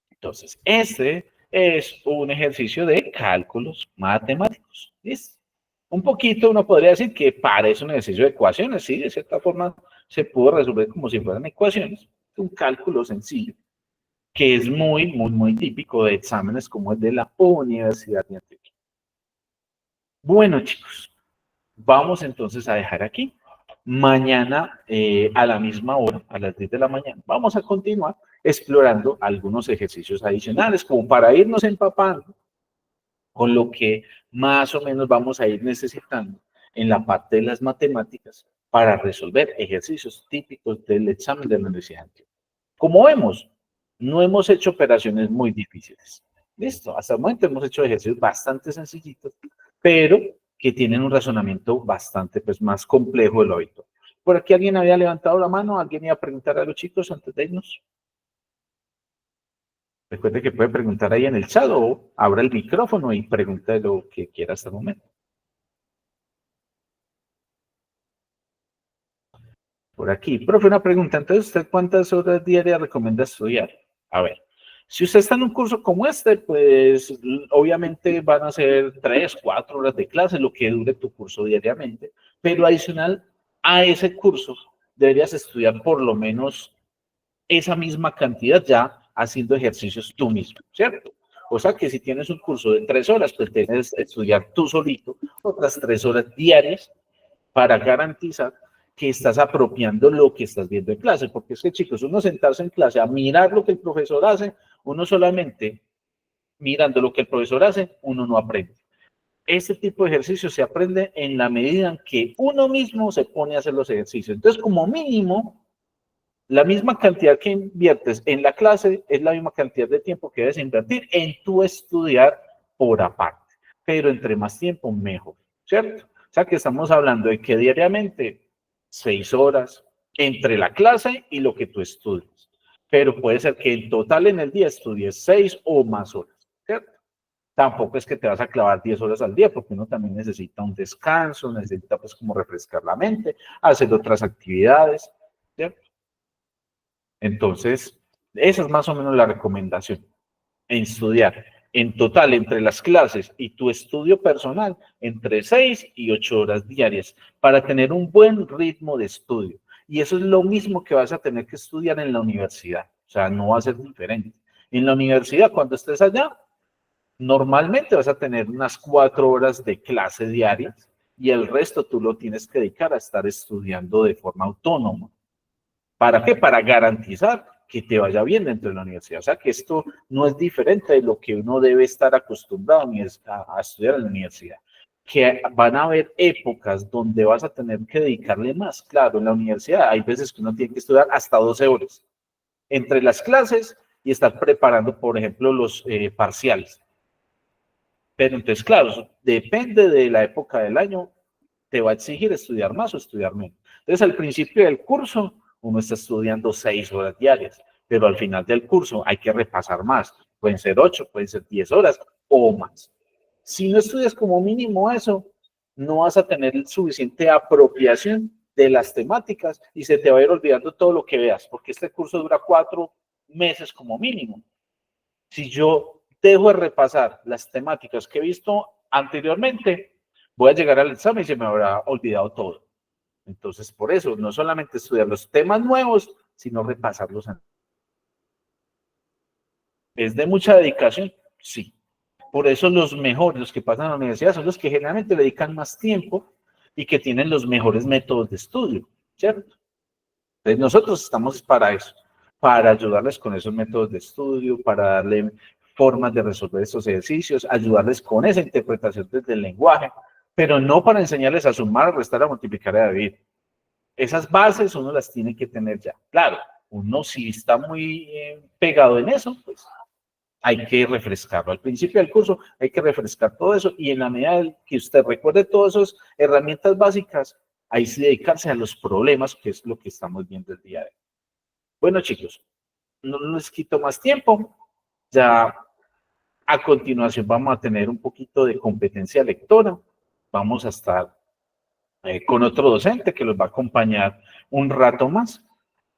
Entonces, este es un ejercicio de cálculos matemáticos. ¿Listo? Un poquito uno podría decir que parece un ejercicio de ecuaciones, sí, de cierta forma se pudo resolver como si fueran ecuaciones. Un cálculo sencillo, que es muy típico de exámenes como el de la Universidad de Antioquia. Bueno, chicos, vamos entonces a dejar aquí. Mañana a la misma hora, a las 10 de la mañana, vamos a continuar explorando algunos ejercicios adicionales como para irnos empapando con lo que más o menos vamos a ir necesitando en la parte de las matemáticas para resolver ejercicios típicos del examen de la Universidad. Como vemos, no hemos hecho operaciones muy difíciles. Listo, hasta el momento hemos hecho ejercicios bastante sencillitos, pero que tienen un razonamiento bastante pues, más complejo de lo habitual. Por aquí alguien había levantado la mano, alguien iba a preguntar a los chicos antes de irnos. Recuerde que puede preguntar ahí en el chat o abra el micrófono y pregunte lo que quiera hasta el momento. Por aquí, profe, una pregunta. Entonces, ¿usted cuántas horas diarias recomienda estudiar? A ver, si usted está en un curso como este, pues obviamente van a ser 3, 4 horas de clase, lo que dure tu curso diariamente, pero adicional a ese curso, deberías estudiar por lo menos esa misma cantidad ya haciendo ejercicios tú mismo, ¿cierto? O sea que si tienes un curso de 3 horas, pues tienes que estudiar tú solito otras 3 horas diarias para garantizar que estás apropiando lo que estás viendo en clase, porque es que chicos, uno sentarse en clase a mirar lo que el profesor hace, uno solamente mirando lo que el profesor hace, uno no aprende. Este tipo de ejercicios se aprende en la medida en que uno mismo se pone a hacer los ejercicios. Entonces, como mínimo, la misma cantidad que inviertes en la clase es la misma cantidad de tiempo que debes invertir en tu estudiar por aparte. Pero entre más tiempo, mejor, ¿cierto? O sea que estamos hablando de que diariamente 6 horas entre la clase y lo que tú estudias. Pero puede ser que en total en el día estudies 6 o más horas, ¿cierto? Tampoco es que te vas a clavar 10 horas al día, porque uno también necesita un descanso, necesita pues como refrescar la mente, hacer otras actividades, ¿cierto? Entonces, esa es más o menos la recomendación, estudiar en total entre las clases y tu estudio personal entre 6 y 8 horas diarias para tener un buen ritmo de estudio. Y eso es lo mismo que vas a tener que estudiar en la universidad, o sea, no va a ser diferente. En la universidad, cuando estés allá, normalmente vas a tener unas 4 horas de clase diarias y el resto tú lo tienes que dedicar a estar estudiando de forma autónoma. ¿Para qué? Para garantizar que te vaya bien dentro de la universidad. O sea, que esto no es diferente de lo que uno debe estar acostumbrado a estudiar en la universidad. Que van a haber épocas donde vas a tener que dedicarle más. Claro, en la universidad hay veces que uno tiene que estudiar hasta 12 horas entre las clases y estar preparando, por ejemplo, los parciales. Pero entonces, claro, depende de la época del año, te va a exigir estudiar más o estudiar menos. Entonces, al principio del curso, uno está estudiando 6 horas diarias, pero al final del curso hay que repasar más. Pueden ser 8, pueden ser 10 horas o más. Si no estudias como mínimo eso, no vas a tener suficiente apropiación de las temáticas y se te va a ir olvidando todo lo que veas, porque este curso dura 4 meses como mínimo. Si yo dejo de repasar las temáticas que he visto anteriormente, voy a llegar al examen y se me habrá olvidado todo. Entonces, por eso, no solamente estudiar los temas nuevos, sino repasarlos. ¿Es de mucha dedicación? Sí. Por eso los mejores, los que pasan a la universidad, son los que generalmente le dedican más tiempo y que tienen los mejores métodos de estudio, ¿cierto? Entonces, nosotros estamos para eso, para ayudarles con esos métodos de estudio, para darle formas de resolver esos ejercicios, ayudarles con esa interpretación desde el lenguaje, pero no para enseñarles a sumar, a restar, a multiplicar y a dividir. Esas bases uno las tiene que tener ya. Claro, uno si está muy pegado en eso, pues hay que refrescarlo. Al principio del curso hay que refrescar todo eso y en la medida que usted recuerde todas esas herramientas básicas, ahí sí dedicarse a los problemas, que es lo que estamos viendo el día de hoy. Bueno, chicos, no les quito más tiempo. Ya a continuación vamos a tener un poquito de competencia lectora. Vamos a estar con otro docente que los va a acompañar un rato más.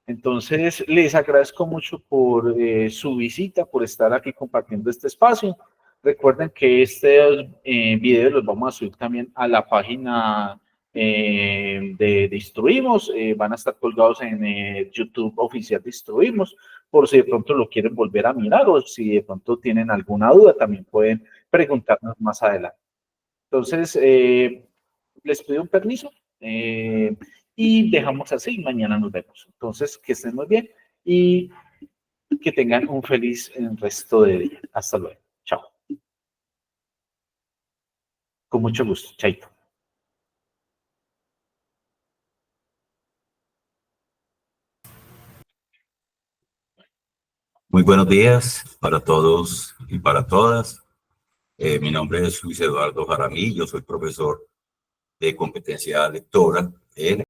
Entonces, les agradezco mucho por su visita, por estar aquí compartiendo este espacio. Recuerden que este video los vamos a subir también a la página de Instruimos. Van a estar colgados en YouTube oficial de Instruimos, por si de pronto lo quieren volver a mirar o si de pronto tienen alguna duda, también pueden preguntarnos más adelante. Entonces, les pido un permiso y dejamos así. Mañana nos vemos. Entonces, que estén muy bien y que tengan un feliz resto de día. Hasta luego. Chao. Con mucho gusto. Chaito. Muy buenos días para todos y para todas. Mi nombre es Luis Eduardo Jaramillo, soy profesor de competencia lectora en